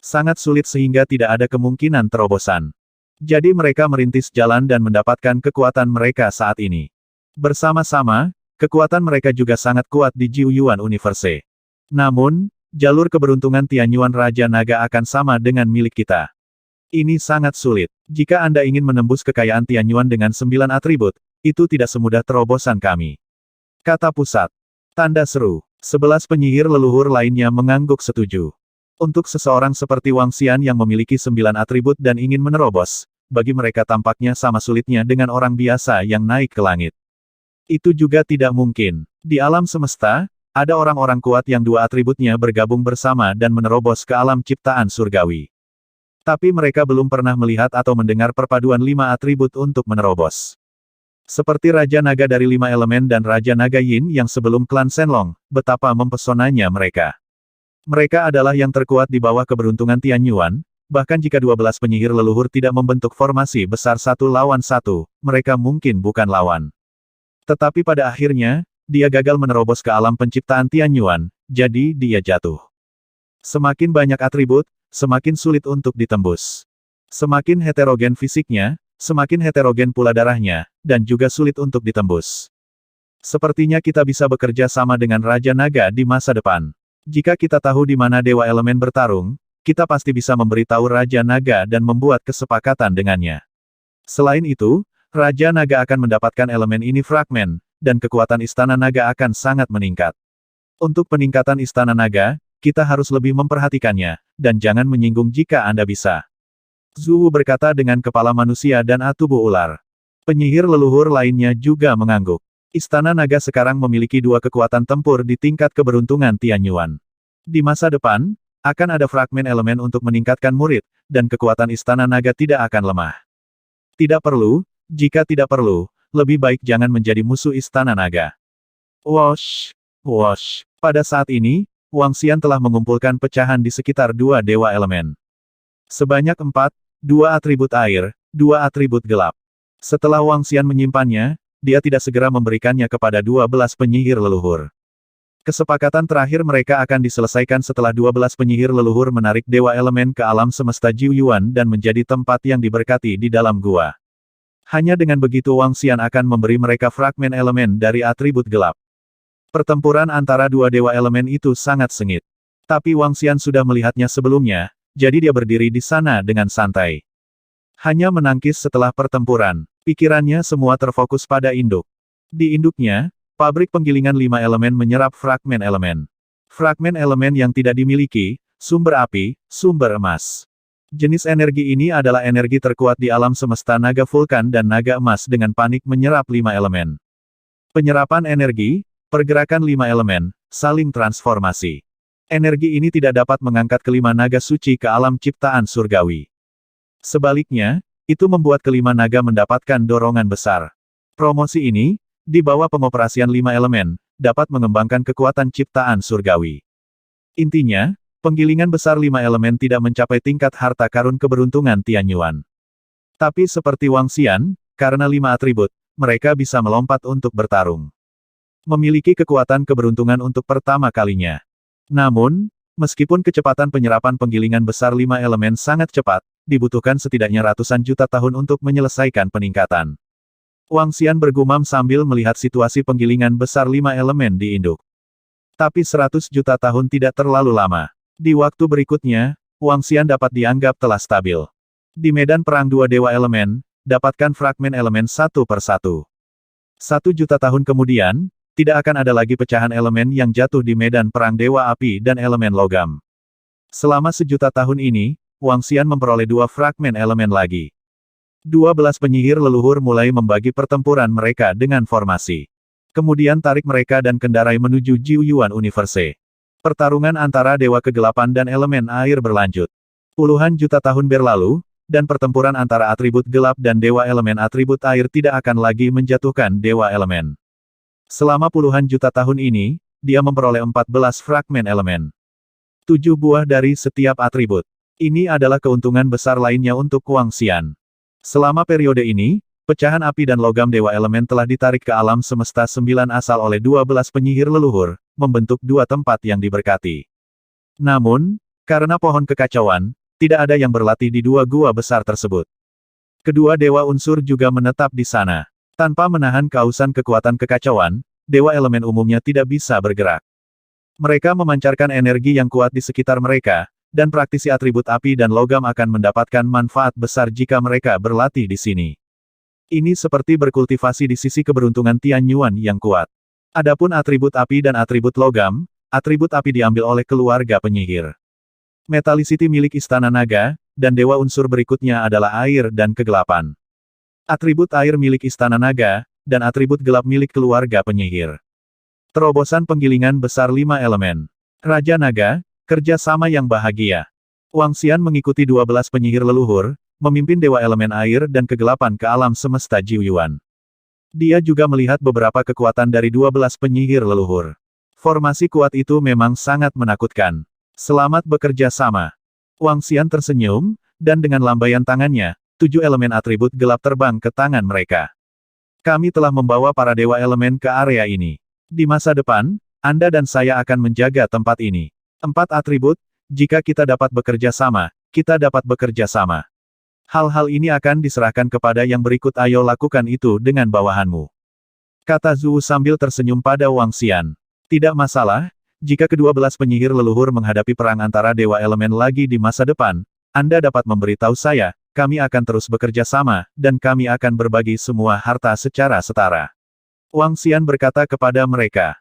Sangat sulit sehingga tidak ada kemungkinan terobosan. Jadi mereka merintis jalan dan mendapatkan kekuatan mereka saat ini. Bersama-sama, kekuatan mereka juga sangat kuat di Jiuyuan Universe. Namun, jalur keberuntungan Tianyuan Raja Naga akan sama dengan milik kita. Ini sangat sulit. Jika Anda ingin menembus kekayaan Tianyuan dengan 9 atribut, itu tidak semudah terobosan kami. Kata pusat. Tanda seru. 11 penyihir leluhur lainnya mengangguk setuju. Untuk seseorang seperti Wang Xian yang memiliki 9 atribut dan ingin menerobos, bagi mereka tampaknya sama sulitnya dengan orang biasa yang naik ke langit. Itu juga tidak mungkin. Di alam semesta, ada orang-orang kuat yang 2 atributnya bergabung bersama dan menerobos ke alam ciptaan surgawi. Tapi mereka belum pernah melihat atau mendengar perpaduan 5 atribut untuk menerobos. Seperti Raja Naga dari 5 elemen dan Raja Naga Yin yang sebelum klan Shenlong, betapa mempesonanya mereka. Mereka adalah yang terkuat di bawah keberuntungan Tianyuan, bahkan jika 12 penyihir leluhur tidak membentuk formasi besar 1 lawan 1, mereka mungkin bukan lawan. Tetapi pada akhirnya, dia gagal menerobos ke alam penciptaan Tianyuan, jadi dia jatuh. Semakin banyak atribut, semakin sulit untuk ditembus. Semakin heterogen fisiknya, semakin heterogen pula darahnya, dan juga sulit untuk ditembus. Sepertinya kita bisa bekerja sama dengan Raja Naga di masa depan. Jika kita tahu di mana Dewa Elemen bertarung, kita pasti bisa memberitahu Raja Naga dan membuat kesepakatan dengannya. Selain itu, Raja Naga akan mendapatkan elemen ini fragmen, dan kekuatan Istana Naga akan sangat meningkat. Untuk peningkatan Istana Naga, kita harus lebih memperhatikannya, dan jangan menyinggung jika Anda bisa. Zhu berkata dengan kepala manusia dan tubuh ular. Penyihir leluhur lainnya juga mengangguk. Istana Naga sekarang memiliki 2 kekuatan tempur di tingkat keberuntungan Tianyuan. Di masa depan, akan ada fragmen elemen untuk meningkatkan murid, dan kekuatan Istana Naga tidak akan lemah. Tidak perlu, jika tidak perlu, lebih baik jangan menjadi musuh Istana Naga. Wosh! Wosh! Pada saat ini, Wang Xian telah mengumpulkan pecahan di sekitar 2 dewa elemen. Sebanyak 4, 2 atribut air, 2 atribut gelap. Setelah Wang Xian menyimpannya, dia tidak segera memberikannya kepada 12 penyihir leluhur. Kesepakatan terakhir mereka akan diselesaikan setelah 12 penyihir leluhur menarik dewa elemen ke alam semesta Jiuyuan dan menjadi tempat yang diberkati di dalam gua. Hanya dengan begitu Wang Xian akan memberi mereka fragmen elemen dari atribut gelap. Pertempuran antara 2 dewa elemen itu sangat sengit. Tapi Wang Xian sudah melihatnya sebelumnya, jadi dia berdiri di sana dengan santai. Hanya menangkis setelah pertempuran. Pikirannya semua terfokus pada induk. Di induknya, pabrik penggilingan 5 elemen menyerap fragmen elemen. Fragmen elemen yang tidak dimiliki, sumber api, sumber emas. Jenis energi ini adalah energi terkuat di alam semesta naga vulkan dan naga emas dengan panik menyerap 5 elemen. Penyerapan energi, pergerakan 5 elemen, saling transformasi. Energi ini tidak dapat mengangkat kelima naga suci ke alam ciptaan surgawi. Sebaliknya, itu membuat kelima naga mendapatkan dorongan besar. Promosi ini, di bawah pengoperasian 5 elemen, dapat mengembangkan kekuatan ciptaan surgawi. Intinya, penggilingan besar 5 elemen tidak mencapai tingkat harta karun keberuntungan Tianyuan. Tapi seperti Wang Xian, karena 5 atribut, mereka bisa melompat untuk bertarung. Memiliki kekuatan keberuntungan untuk pertama kalinya. Namun, meskipun kecepatan penyerapan penggilingan besar 5 elemen sangat cepat, dibutuhkan setidaknya ratusan juta tahun untuk menyelesaikan peningkatan. Wang Xian bergumam sambil melihat situasi penggilingan besar 5 elemen di induk. Tapi 100 juta tahun tidak terlalu lama. Di waktu berikutnya, Wang Xian dapat dianggap telah stabil. Di medan perang dua dewa elemen, dapatkan fragmen elemen satu per satu. 1 juta tahun kemudian, tidak akan ada lagi pecahan elemen yang jatuh di medan perang dewa api dan elemen logam. Selama 1 juta tahun ini, Wang Xian memperoleh 2 fragmen elemen lagi. 12 penyihir leluhur mulai membagi pertempuran mereka dengan formasi. Kemudian tarik mereka dan kendarai menuju Jiuyuan Universe. Pertarungan antara Dewa Kegelapan dan elemen air berlanjut. Puluhan juta tahun berlalu, dan pertempuran antara atribut gelap dan Dewa Elemen atribut air tidak akan lagi menjatuhkan Dewa Elemen. Selama puluhan juta tahun ini, dia memperoleh 14 fragmen elemen. 7 buah dari setiap atribut. Ini adalah keuntungan besar lainnya untuk Wang Xian. Selama periode ini, pecahan api dan logam dewa elemen telah ditarik ke alam semesta 9 asal oleh 12 penyihir leluhur, membentuk 2 tempat yang diberkati. Namun, karena pohon kekacauan, tidak ada yang berlatih di 2 gua besar tersebut. Kedua dewa unsur juga menetap di sana. Tanpa menahan kausan kekuatan kekacauan, dewa elemen umumnya tidak bisa bergerak. Mereka memancarkan energi yang kuat di sekitar mereka, dan praktisi atribut api dan logam akan mendapatkan manfaat besar jika mereka berlatih di sini. Ini seperti berkultivasi di sisi keberuntungan Tianyuan yang kuat. Adapun atribut api dan atribut logam, atribut api diambil oleh keluarga penyihir. Metallicity milik Istana Naga, dan dewa unsur berikutnya adalah air dan kegelapan. Atribut air milik Istana Naga, dan atribut gelap milik keluarga penyihir. Terobosan penggilingan besar 5 elemen. Raja Naga, kerja sama yang bahagia. Wang Xian mengikuti 12 penyihir leluhur, memimpin dewa elemen air dan kegelapan ke alam semesta Jiuyuan. Dia juga melihat beberapa kekuatan dari 12 penyihir leluhur. Formasi kuat itu memang sangat menakutkan. Selamat bekerja sama. Wang Xian tersenyum, dan dengan lambaian tangannya, 7 elemen atribut gelap terbang ke tangan mereka. Kami telah membawa para dewa elemen ke area ini. Di masa depan, Anda dan saya akan menjaga tempat ini. 4 atribut, jika kita dapat bekerja sama, kita dapat bekerja sama. Hal-hal ini akan diserahkan kepada yang berikut, ayo lakukan itu dengan bawahanmu. Kata Zhu sambil tersenyum pada Wang Xian. Tidak masalah, jika ke-12 penyihir leluhur menghadapi perang antara dewa elemen lagi di masa depan, Anda dapat memberitahu saya, kami akan terus bekerja sama, dan kami akan berbagi semua harta secara setara. Wang Xian berkata kepada mereka.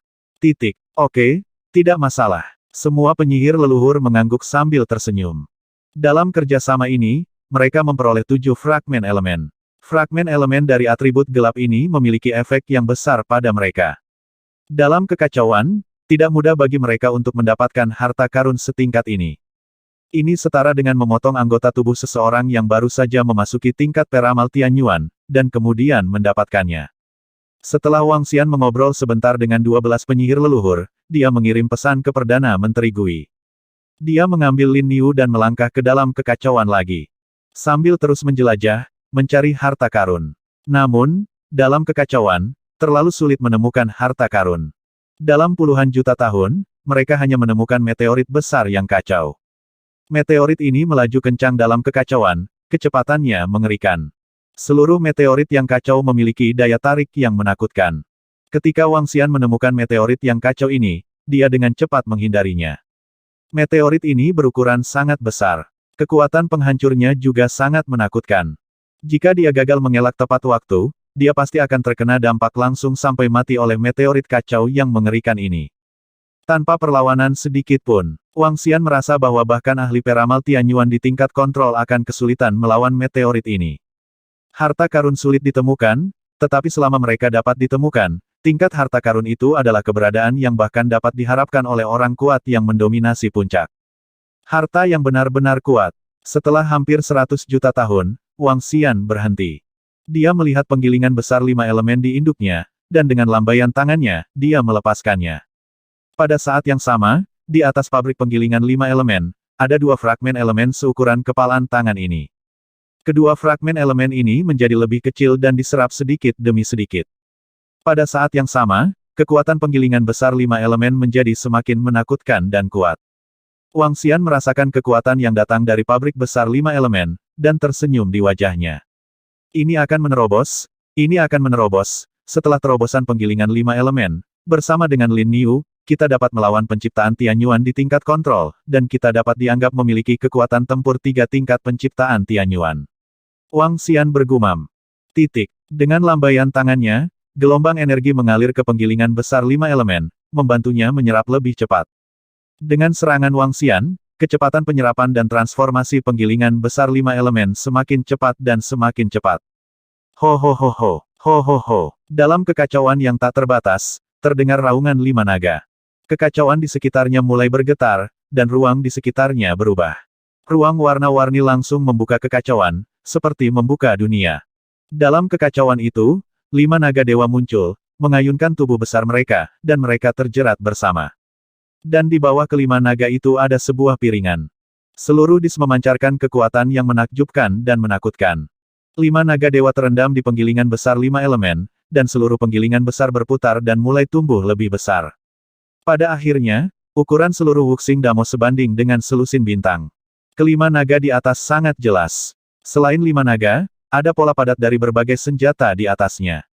Oke, tidak masalah. Semua penyihir leluhur mengangguk sambil tersenyum. Dalam kerjasama ini, mereka memperoleh 7 fragmen elemen. Fragmen elemen dari atribut gelap ini memiliki efek yang besar pada mereka. Dalam kekacauan, tidak mudah bagi mereka untuk mendapatkan harta karun setingkat ini. Ini setara dengan memotong anggota tubuh seseorang yang baru saja memasuki tingkat peramal Tianyuan, dan kemudian mendapatkannya. Setelah Wang Xian mengobrol sebentar dengan 12 penyihir leluhur, dia mengirim pesan ke Perdana Menteri Gui. Dia mengambil Lin Niu dan melangkah ke dalam kekacauan lagi. Sambil terus menjelajah, mencari harta karun. Namun, dalam kekacauan, terlalu sulit menemukan harta karun. Dalam puluhan juta tahun, mereka hanya menemukan meteorit besar yang kacau. Meteorit ini melaju kencang dalam kekacauan, kecepatannya mengerikan. Seluruh meteorit yang kacau memiliki daya tarik yang menakutkan. Ketika Wang Xian menemukan meteorit yang kacau ini, dia dengan cepat menghindarinya. Meteorit ini berukuran sangat besar. Kekuatan penghancurnya juga sangat menakutkan. Jika dia gagal mengelak tepat waktu, dia pasti akan terkena dampak langsung sampai mati oleh meteorit kacau yang mengerikan ini. Tanpa perlawanan sedikit pun, Wang Xian merasa bahwa bahkan ahli peramal Tianyuan di tingkat kontrol akan kesulitan melawan meteorit ini. Harta karun sulit ditemukan, tetapi selama mereka dapat ditemukan, tingkat harta karun itu adalah keberadaan yang bahkan dapat diharapkan oleh orang kuat yang mendominasi puncak. Harta yang benar-benar kuat. Setelah hampir 100 juta tahun, Wang Xian berhenti. Dia melihat penggilingan besar 5 elemen di induknya, dan dengan lambaian tangannya, dia melepaskannya. Pada saat yang sama, di atas pabrik penggilingan 5 elemen, ada 2 fragmen elemen seukuran kepalan tangan ini. Kedua fragmen elemen ini menjadi lebih kecil dan diserap sedikit demi sedikit. Pada saat yang sama, kekuatan penggilingan besar 5 elemen menjadi semakin menakutkan dan kuat. Wang Xian merasakan kekuatan yang datang dari pabrik besar 5 elemen, dan tersenyum di wajahnya. Ini akan menerobos, setelah terobosan penggilingan 5 elemen, bersama dengan Lin Niu, kita dapat melawan penciptaan Tianyuan di tingkat kontrol, dan kita dapat dianggap memiliki kekuatan tempur 3 tingkat penciptaan Tianyuan. Wang Xian bergumam. Dengan lambaian tangannya, gelombang energi mengalir ke penggilingan besar 5 elemen, membantunya menyerap lebih cepat. Dengan serangan Wang Xian, kecepatan penyerapan dan transformasi penggilingan besar 5 elemen semakin cepat dan semakin cepat. Ho ho ho ho, ho ho ho. Dalam kekacauan yang tak terbatas, terdengar raungan 5 naga. Kekacauan di sekitarnya mulai bergetar, dan ruang di sekitarnya berubah. Ruang warna-warni langsung membuka kekacauan, seperti membuka dunia. Dalam kekacauan itu, 5 naga dewa muncul, mengayunkan tubuh besar mereka, dan mereka terjerat bersama. Dan di bawah kelima naga itu ada sebuah piringan. Seluruh dis memancarkan kekuatan yang menakjubkan dan menakutkan. 5 naga dewa terendam di penggilingan besar 5 elemen, dan seluruh penggilingan besar berputar dan mulai tumbuh lebih besar. Pada akhirnya, ukuran seluruh Wuxing Damo sebanding dengan selusin bintang. Kelima naga di atas sangat jelas. Selain 5 naga, ada pola padat dari berbagai senjata di atasnya.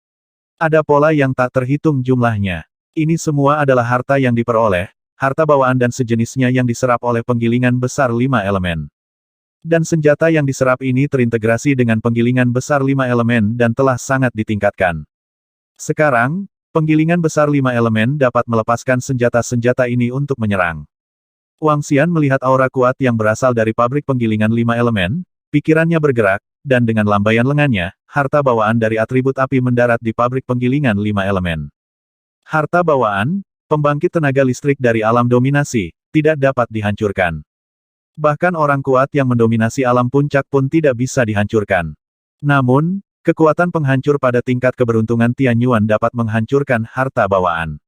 Ada pola yang tak terhitung jumlahnya. Ini semua adalah harta yang diperoleh, harta bawaan dan sejenisnya yang diserap oleh penggilingan besar 5 elemen. Dan senjata yang diserap ini terintegrasi dengan penggilingan besar 5 elemen dan telah sangat ditingkatkan. Sekarang, penggilingan besar 5 elemen dapat melepaskan senjata-senjata ini untuk menyerang. Wang Xian melihat aura kuat yang berasal dari pabrik penggilingan 5 elemen, pikirannya bergerak, dan dengan lambaian lengannya, harta bawaan dari atribut api mendarat di pabrik penggilingan 5 elemen. Harta bawaan, pembangkit tenaga listrik dari alam dominasi, tidak dapat dihancurkan. Bahkan orang kuat yang mendominasi alam puncak pun tidak bisa dihancurkan. Namun, kekuatan penghancur pada tingkat keberuntungan Tianyuan dapat menghancurkan harta bawaan.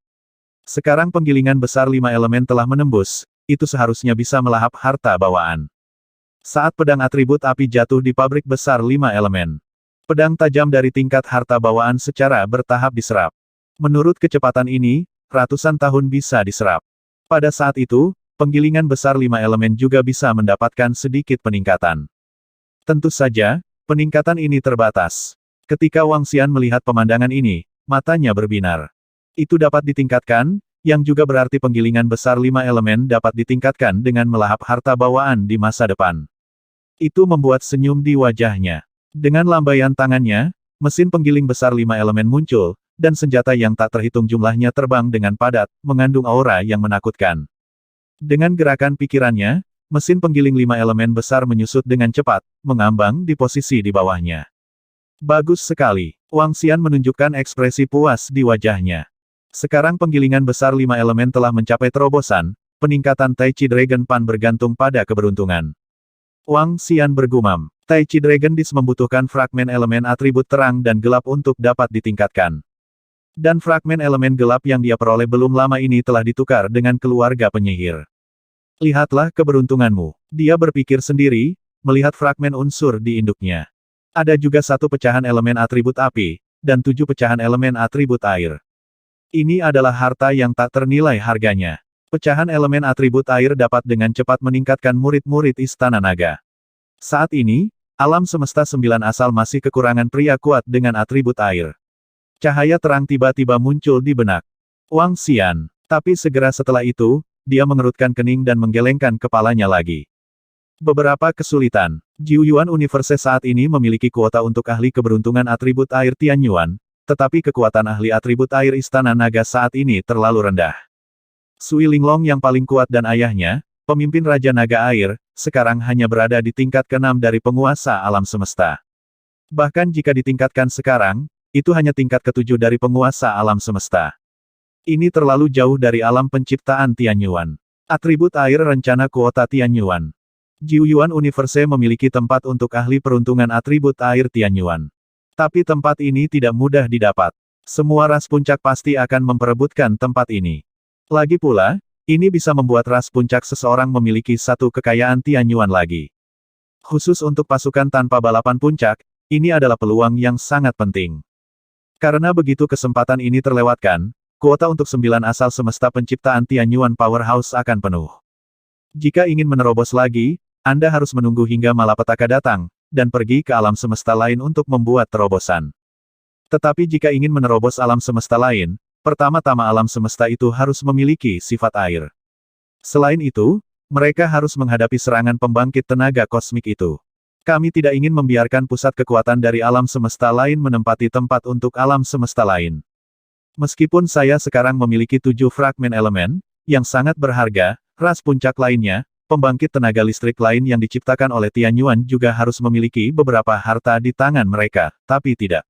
Sekarang penggilingan besar 5 elemen telah menembus, itu seharusnya bisa melahap harta bawaan. Saat pedang atribut api jatuh di pabrik besar 5 elemen. Pedang tajam dari tingkat harta bawaan secara bertahap diserap. Menurut kecepatan ini, ratusan tahun bisa diserap. Pada saat itu, penggilingan besar 5 elemen juga bisa mendapatkan sedikit peningkatan. Tentu saja, peningkatan ini terbatas. Ketika Wang Xian melihat pemandangan ini, matanya berbinar. Itu dapat ditingkatkan, yang juga berarti penggilingan besar 5 elemen dapat ditingkatkan dengan melahap harta bawaan di masa depan. Itu membuat senyum di wajahnya. Dengan lambaian tangannya, mesin penggiling besar 5 elemen muncul, dan senjata yang tak terhitung jumlahnya terbang dengan padat, mengandung aura yang menakutkan. Dengan gerakan pikirannya, mesin penggiling 5 elemen besar menyusut dengan cepat, mengambang di posisi di bawahnya. Bagus sekali. Wang Xian menunjukkan ekspresi puas di wajahnya. Sekarang penggilingan besar 5 elemen telah mencapai terobosan, peningkatan Tai Chi Dragon Pan bergantung pada keberuntungan. Wang Xian bergumam, Tai Chi Dragon Disc membutuhkan fragmen elemen atribut terang dan gelap untuk dapat ditingkatkan. Dan fragmen elemen gelap yang dia peroleh belum lama ini telah ditukar dengan keluarga penyihir. Lihatlah keberuntunganmu. Dia berpikir sendiri, melihat fragmen unsur di induknya. Ada juga 1 pecahan elemen atribut api, dan 7 pecahan elemen atribut air. Ini adalah harta yang tak ternilai harganya. Pecahan elemen atribut air dapat dengan cepat meningkatkan murid-murid Istana Naga. Saat ini, alam semesta 9 asal masih kekurangan pria kuat dengan atribut air. Cahaya terang tiba-tiba muncul di benak Wang Xian. Tapi segera setelah itu, dia mengerutkan kening dan menggelengkan kepalanya lagi. Beberapa kesulitan. Jiuyuan Universe saat ini memiliki kuota untuk ahli keberuntungan atribut air Tianyuan, tetapi kekuatan ahli atribut air Istana Naga saat ini terlalu rendah. Sui Linglong yang paling kuat dan ayahnya, pemimpin Raja Naga Air, sekarang hanya berada di tingkat ke-6 dari penguasa alam semesta. Bahkan jika ditingkatkan sekarang, itu hanya tingkat ke-7 dari penguasa alam semesta. Ini terlalu jauh dari alam penciptaan Tianyuan. Atribut air rencana kuota Tianyuan. Jiuyuan Universe memiliki tempat untuk ahli peruntungan atribut air Tianyuan. Tapi tempat ini tidak mudah didapat. Semua ras puncak pasti akan memperebutkan tempat ini. Lagi pula, ini bisa membuat ras puncak seseorang memiliki satu kekayaan Tianyuan lagi. Khusus untuk pasukan tanpa balapan puncak, ini adalah peluang yang sangat penting. Karena begitu kesempatan ini terlewatkan, kuota untuk 9 asal semesta penciptaan Tianyuan Powerhouse akan penuh. Jika ingin menerobos lagi, Anda harus menunggu hingga malapetaka datang, dan pergi ke alam semesta lain untuk membuat terobosan. Tetapi jika ingin menerobos alam semesta lain, pertama-tama alam semesta itu harus memiliki sifat air. Selain itu, mereka harus menghadapi serangan pembangkit tenaga kosmik itu. Kami tidak ingin membiarkan pusat kekuatan dari alam semesta lain menempati tempat untuk alam semesta lain. Meskipun saya sekarang memiliki 7 fragmen elemen, yang sangat berharga, ras puncak lainnya, pembangkit tenaga listrik lain yang diciptakan oleh Tianyuan juga harus memiliki beberapa harta di tangan mereka, tapi tidak.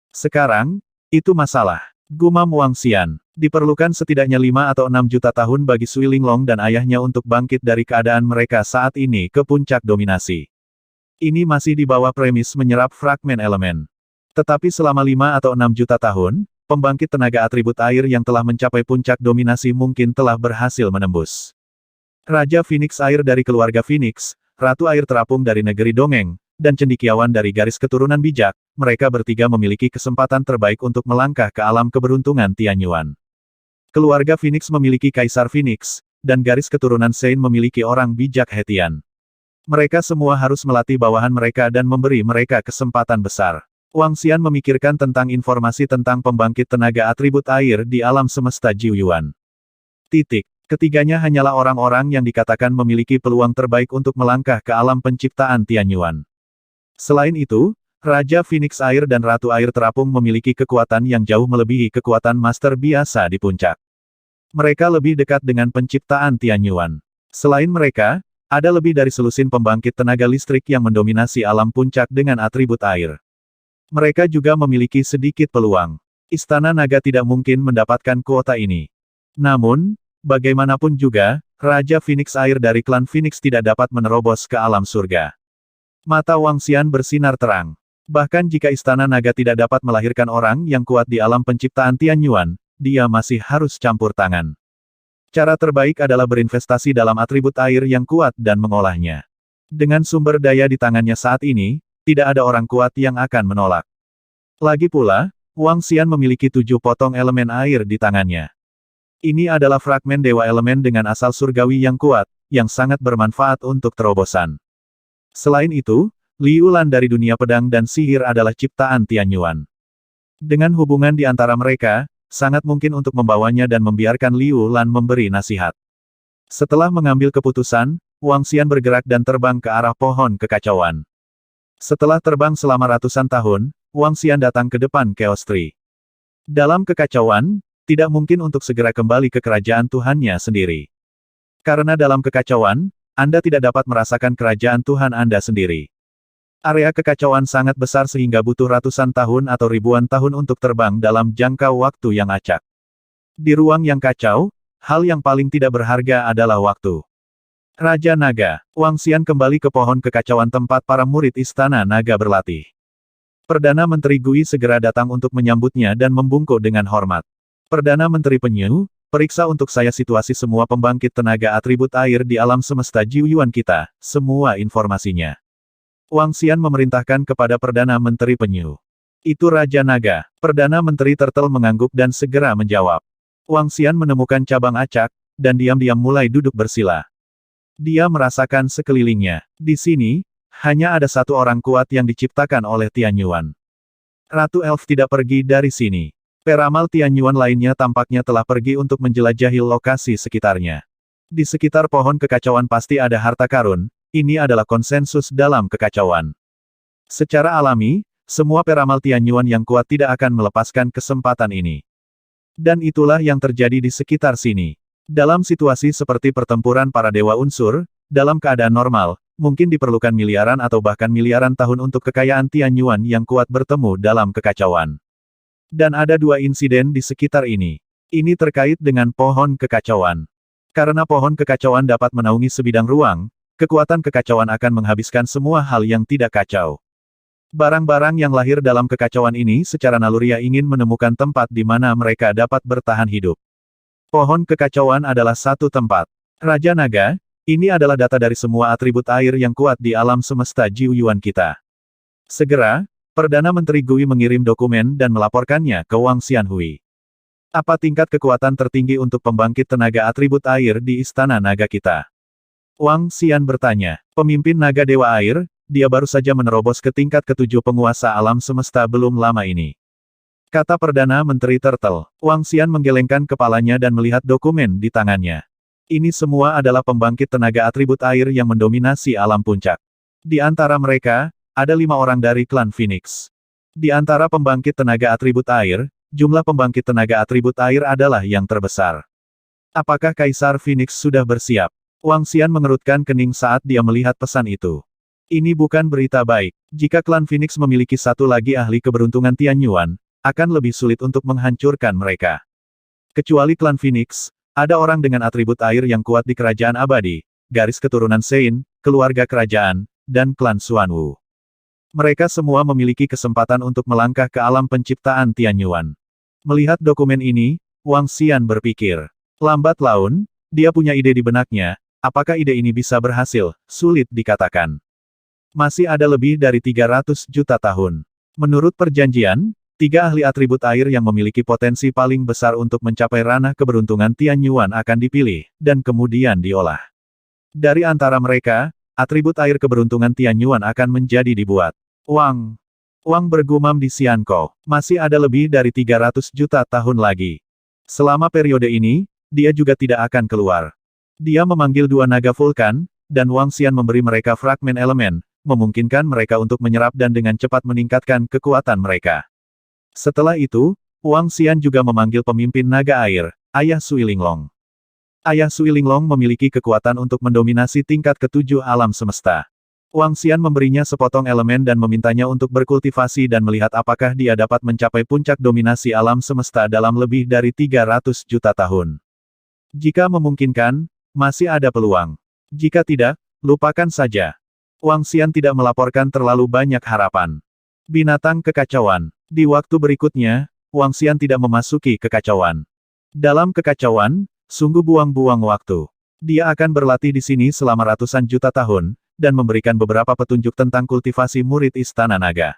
Sekarang, itu masalah. Gumam Wang Xian. Diperlukan setidaknya 5 atau 6 juta tahun bagi Sui Linglong dan ayahnya untuk bangkit dari keadaan mereka saat ini ke puncak dominasi. Ini masih di bawah premis menyerap fragmen elemen. Tetapi selama 5 atau 6 juta tahun, pembangkit tenaga atribut air yang telah mencapai puncak dominasi mungkin telah berhasil menembus. Raja Phoenix Air dari keluarga Phoenix, Ratu Air Terapung dari negeri Dongeng, dan cendekiawan dari garis keturunan bijak, mereka bertiga memiliki kesempatan terbaik untuk melangkah ke alam keberuntungan Tianyuan. Keluarga Phoenix memiliki Kaisar Phoenix, dan garis keturunan Sein memiliki orang bijak Hetian. Mereka semua harus melatih bawahan mereka dan memberi mereka kesempatan besar. Wang Xian memikirkan tentang informasi tentang pembangkit tenaga atribut air di alam semesta Jiuyuan. Ketiganya hanyalah orang-orang yang dikatakan memiliki peluang terbaik untuk melangkah ke alam penciptaan Tianyuan. Selain itu, Raja Phoenix Air dan Ratu Air Terapung memiliki kekuatan yang jauh melebihi kekuatan master biasa di puncak. Mereka lebih dekat dengan penciptaan Tianyuan. Selain mereka, ada lebih dari selusin pembangkit tenaga listrik yang mendominasi alam puncak dengan atribut air. Mereka juga memiliki sedikit peluang. Istana Naga tidak mungkin mendapatkan kuota ini. Namun, bagaimanapun juga, Raja Phoenix Air dari klan Phoenix tidak dapat menerobos ke alam surga. Mata Wang Xian bersinar terang. Bahkan jika Istana Naga tidak dapat melahirkan orang yang kuat di alam penciptaan Tianyuan, dia masih harus campur tangan. Cara terbaik adalah berinvestasi dalam atribut air yang kuat dan mengolahnya. Dengan sumber daya di tangannya saat ini, tidak ada orang kuat yang akan menolak. Lagi pula, Wang Xian memiliki 7 potong elemen air di tangannya. Ini adalah fragmen dewa elemen dengan asal surgawi yang kuat, yang sangat bermanfaat untuk terobosan. Selain itu, Liu Lan dari dunia pedang dan sihir adalah ciptaan Tianyuan. Dengan hubungan di antara mereka, sangat mungkin untuk membawanya dan membiarkan Liu Lan memberi nasihat. Setelah mengambil keputusan, Wang Xian bergerak dan terbang ke arah pohon kekacauan. Setelah terbang selama ratusan tahun, Wang Xian datang ke depan Chaos Tree. Dalam kekacauan, tidak mungkin untuk segera kembali ke kerajaan Tuhannya sendiri. Karena dalam kekacauan, Anda tidak dapat merasakan kerajaan Tuhan Anda sendiri. Area kekacauan sangat besar sehingga butuh ratusan tahun atau ribuan tahun untuk terbang dalam jangka waktu yang acak. Di ruang yang kacau, hal yang paling tidak berharga adalah waktu. Raja Naga, Wang Xian kembali ke pohon kekacauan tempat para murid Istana Naga berlatih. Perdana Menteri Gui segera datang untuk menyambutnya dan membungkuk dengan hormat. Perdana Menteri Penyu, periksa untuk saya situasi semua pembangkit tenaga atribut air di alam semesta Jiuyuan kita, semua informasinya. Wang Xian memerintahkan kepada Perdana Menteri Penyu. Itu Raja Naga. Perdana Menteri Turtle mengangguk dan segera menjawab. Wang Xian menemukan cabang acak, dan diam-diam mulai duduk bersila. Dia merasakan sekelilingnya. Di sini, hanya ada satu orang kuat yang diciptakan oleh Tianyuan. Ratu Elf tidak pergi dari sini. Peramal Tianyuan lainnya tampaknya telah pergi untuk menjelajahi lokasi sekitarnya. Di sekitar pohon kekacauan pasti ada harta karun, ini adalah konsensus dalam kekacauan. Secara alami, semua peramal Tianyuan yang kuat tidak akan melepaskan kesempatan ini. Dan itulah yang terjadi di sekitar sini. Dalam situasi seperti pertempuran para dewa unsur, dalam keadaan normal, mungkin diperlukan miliaran atau bahkan miliaran tahun untuk kekayaan Tianyuan yang kuat bertemu dalam kekacauan. Dan ada 2 insiden di sekitar ini. Ini terkait dengan pohon kekacauan. Karena pohon kekacauan dapat menaungi sebidang ruang, kekuatan kekacauan akan menghabiskan semua hal yang tidak kacau. Barang-barang yang lahir dalam kekacauan ini secara naluriah ingin menemukan tempat di mana mereka dapat bertahan hidup. Pohon kekacauan adalah satu tempat. Raja Naga, ini adalah data dari semua atribut air yang kuat di alam semesta Jiuyuan kita. Segera, Perdana Menteri Gui mengirim dokumen dan melaporkannya ke Wang Xianhui. Apa tingkat kekuatan tertinggi untuk pembangkit tenaga atribut air di Istana Naga kita? Wang Xian bertanya. Pemimpin Naga Dewa Air, dia baru saja menerobos ke tingkat ketujuh penguasa alam semesta belum lama ini. Kata Perdana Menteri Turtle. Wang Xian menggelengkan kepalanya dan melihat dokumen di tangannya. Ini semua adalah pembangkit tenaga atribut air yang mendominasi alam puncak. Di antara mereka, ada 5 orang dari klan Phoenix. Di antara pembangkit tenaga atribut air, jumlah pembangkit tenaga atribut air adalah yang terbesar. Apakah Kaisar Phoenix sudah bersiap? Wang Xian mengerutkan kening saat dia melihat pesan itu. Ini bukan berita baik. Jika klan Phoenix memiliki satu lagi ahli keberuntungan Tianyuan, akan lebih sulit untuk menghancurkan mereka. Kecuali klan Phoenix, ada orang dengan atribut air yang kuat di kerajaan abadi, garis keturunan Sein, keluarga kerajaan, dan klan Xuanwu. Mereka semua memiliki kesempatan untuk melangkah ke alam penciptaan Tianyuan. Melihat dokumen ini, Wang Xian berpikir. Lambat laun, dia punya ide di benaknya, apakah ide ini bisa berhasil, sulit dikatakan. Masih ada lebih dari 300 juta tahun. Menurut perjanjian, 3 ahli atribut air yang memiliki potensi paling besar untuk mencapai ranah keberuntungan Tianyuan akan dipilih, dan kemudian diolah. Dari antara mereka, atribut air keberuntungan Tianyuan akan menjadi dibuat. Wang bergumam di Xiankou, masih ada lebih dari 300 juta tahun lagi. Selama periode ini, dia juga tidak akan keluar. Dia memanggil 2 naga vulkan, dan Wang Xian memberi mereka fragmen elemen, memungkinkan mereka untuk menyerap dan dengan cepat meningkatkan kekuatan mereka. Setelah itu, Wang Xian juga memanggil pemimpin naga air, Ayah Sui Linglong. Ayah Sui Linglong memiliki kekuatan untuk mendominasi tingkat ketujuh alam semesta. Wang Xian memberinya sepotong elemen dan memintanya untuk berkultivasi dan melihat apakah dia dapat mencapai puncak dominasi alam semesta dalam lebih dari 300 juta tahun. Jika memungkinkan, masih ada peluang. Jika tidak, lupakan saja. Wang Xian tidak melaporkan terlalu banyak harapan. Binatang kekacauan. Di waktu berikutnya, Wang Xian tidak memasuki kekacauan. Dalam kekacauan, sungguh buang-buang waktu. Dia akan berlatih di sini selama ratusan juta tahun, dan memberikan beberapa petunjuk tentang kultivasi murid Istana Naga.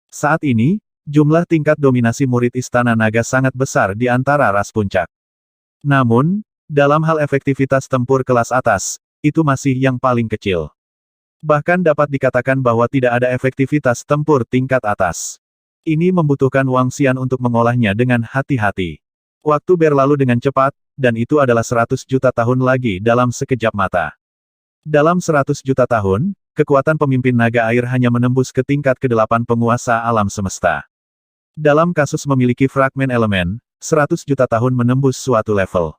Saat ini, jumlah tingkat dominasi murid Istana Naga sangat besar di antara ras puncak. Namun, dalam hal efektivitas tempur kelas atas, itu masih yang paling kecil. Bahkan dapat dikatakan bahwa tidak ada efektivitas tempur tingkat atas. Ini membutuhkan Wang Xian untuk mengolahnya dengan hati-hati. Waktu berlalu dengan cepat, dan itu adalah 100 juta tahun lagi dalam sekejap mata. Dalam 100 juta tahun, kekuatan pemimpin naga air hanya menembus ke tingkat ke-8 penguasa alam semesta. Dalam kasus memiliki fragmen elemen, 100 juta tahun menembus suatu level.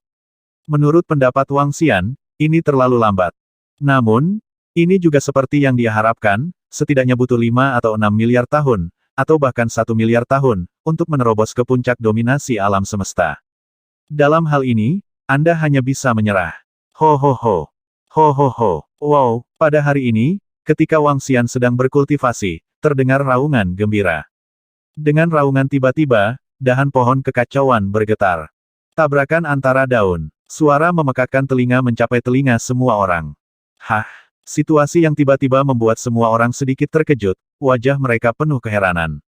Menurut pendapat Wang Xian, ini terlalu lambat. Namun, ini juga seperti yang dia harapkan, setidaknya butuh 5 atau 6 miliar tahun, atau bahkan 1 miliar tahun, untuk menerobos ke puncak dominasi alam semesta. Dalam hal ini, Anda hanya bisa menyerah. Ho ho ho. Ho ho ho. Wow, pada hari ini, ketika Wang Xian sedang berkultivasi, terdengar raungan gembira. Dengan raungan tiba-tiba, dahan pohon kekacauan bergetar. Tabrakan antara daun. Suara memekakkan telinga mencapai telinga semua orang. Hah, situasi yang tiba-tiba membuat semua orang sedikit terkejut, wajah mereka penuh keheranan.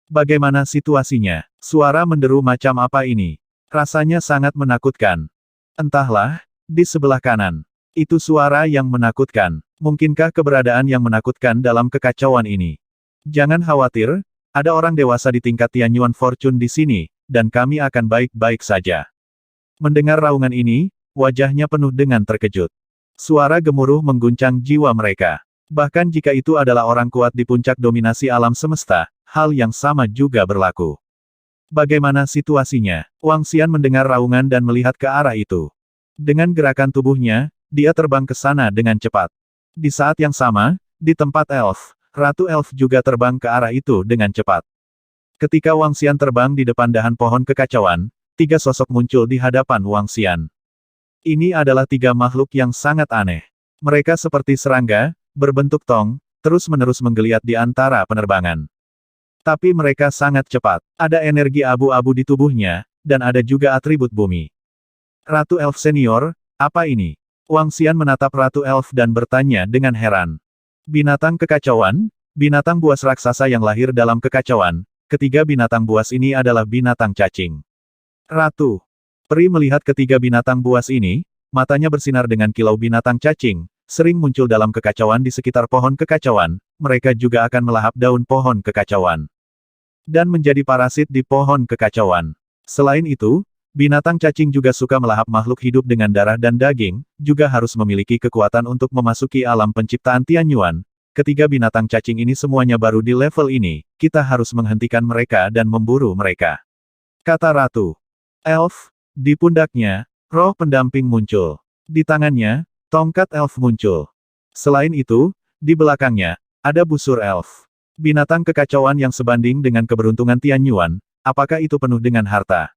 Bagaimana situasinya? Suara menderu macam apa ini? Rasanya sangat menakutkan. Entahlah, di sebelah kanan. Itu suara yang menakutkan. Mungkinkah keberadaan yang menakutkan dalam kekacauan ini? Jangan khawatir, ada orang dewasa di tingkat Tianyuan Fortune di sini, dan kami akan baik-baik saja. Mendengar raungan ini, wajahnya penuh dengan terkejut. Suara gemuruh mengguncang jiwa mereka. Bahkan jika itu adalah orang kuat di puncak dominasi alam semesta, hal yang sama juga berlaku. Bagaimana situasinya? Wang Xian mendengar raungan dan melihat ke arah itu. Dengan gerakan tubuhnya, dia terbang ke sana dengan cepat. Di saat yang sama, di tempat elf, Ratu Elf juga terbang ke arah itu dengan cepat. Ketika Wang Xian terbang di depan dahan pohon kekacauan, 3 sosok muncul di hadapan Wang Xian. Ini adalah 3 makhluk yang sangat aneh. Mereka seperti serangga, berbentuk tong, terus-menerus menggeliat di antara penerbangan. Tapi mereka sangat cepat. Ada energi abu-abu di tubuhnya, dan ada juga atribut bumi. Ratu Elf Senior, apa ini? Wang Xian menatap Ratu Elf dan bertanya dengan heran. Binatang kekacauan? Binatang buas raksasa yang lahir dalam kekacauan. Ketiga binatang buas ini adalah binatang cacing. Ratu. Peri melihat ketiga binatang buas ini, matanya bersinar dengan kilau binatang cacing, sering muncul dalam kekacauan di sekitar pohon kekacauan, mereka juga akan melahap daun pohon kekacauan. Dan menjadi parasit di pohon kekacauan. Selain itu, binatang cacing juga suka melahap makhluk hidup dengan darah dan daging, juga harus memiliki kekuatan untuk memasuki alam penciptaan Tianyuan. Ketiga binatang cacing ini semuanya baru di level ini, kita harus menghentikan mereka dan memburu mereka. Kata Ratu Elf. Di pundaknya, roh pendamping muncul. Di tangannya, tongkat elf muncul. Selain itu, di belakangnya, ada busur elf. Binatang kekacauan yang sebanding dengan keberuntungan Tianyuan, apakah itu penuh dengan harta?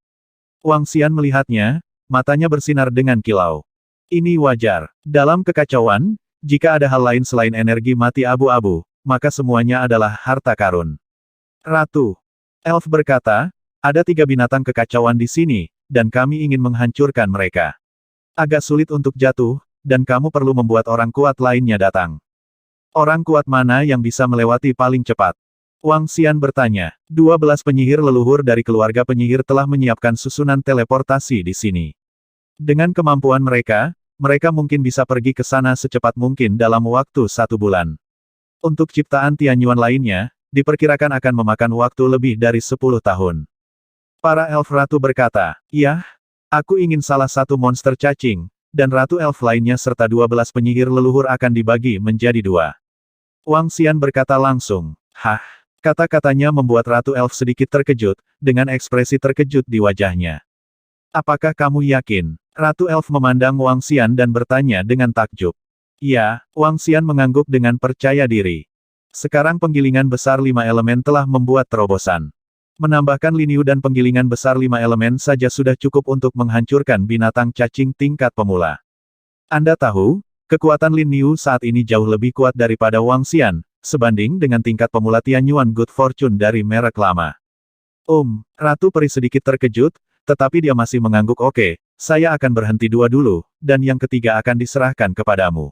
Wang Xian melihatnya, matanya bersinar dengan kilau. Ini wajar. Dalam kekacauan, jika ada hal lain selain energi mati abu-abu, maka semuanya adalah harta karun. Ratu Elf berkata, ada 3 binatang kekacauan di sini, dan kami ingin menghancurkan mereka. Agak sulit untuk jatuh, dan kamu perlu membuat orang kuat lainnya datang. Orang kuat mana yang bisa melewati paling cepat? Wang Xian bertanya. 12 penyihir leluhur dari keluarga penyihir telah menyiapkan susunan teleportasi di sini. Dengan kemampuan mereka, mereka mungkin bisa pergi ke sana secepat mungkin dalam waktu 1 bulan. Untuk ciptaan Tianyuan lainnya, diperkirakan akan memakan waktu lebih dari 10 tahun. Para elf ratu berkata, "Yah, aku ingin salah satu monster cacing, dan ratu elf lainnya serta 12 penyihir leluhur akan dibagi menjadi 2. Wang Xian berkata langsung, "Hah?" Kata-katanya membuat ratu elf sedikit terkejut, dengan ekspresi terkejut di wajahnya. "Apakah kamu yakin?" Ratu elf memandang Wang Xian dan bertanya dengan takjub. "Ya," Wang Xian mengangguk dengan percaya diri. Sekarang penggilingan besar 5 elemen telah membuat terobosan. Menambahkan Lin Yu dan penggilingan besar 5 elemen saja sudah cukup untuk menghancurkan binatang cacing tingkat pemula. Anda tahu, kekuatan Lin Yu saat ini jauh lebih kuat daripada Wang Xian, sebanding dengan tingkat pemula Tianyuan Good Fortune dari merek lama. Ratu Peri sedikit terkejut, tetapi dia masih mengangguk. "Oke, saya akan berhenti 2 dulu, dan yang ketiga akan diserahkan kepadamu."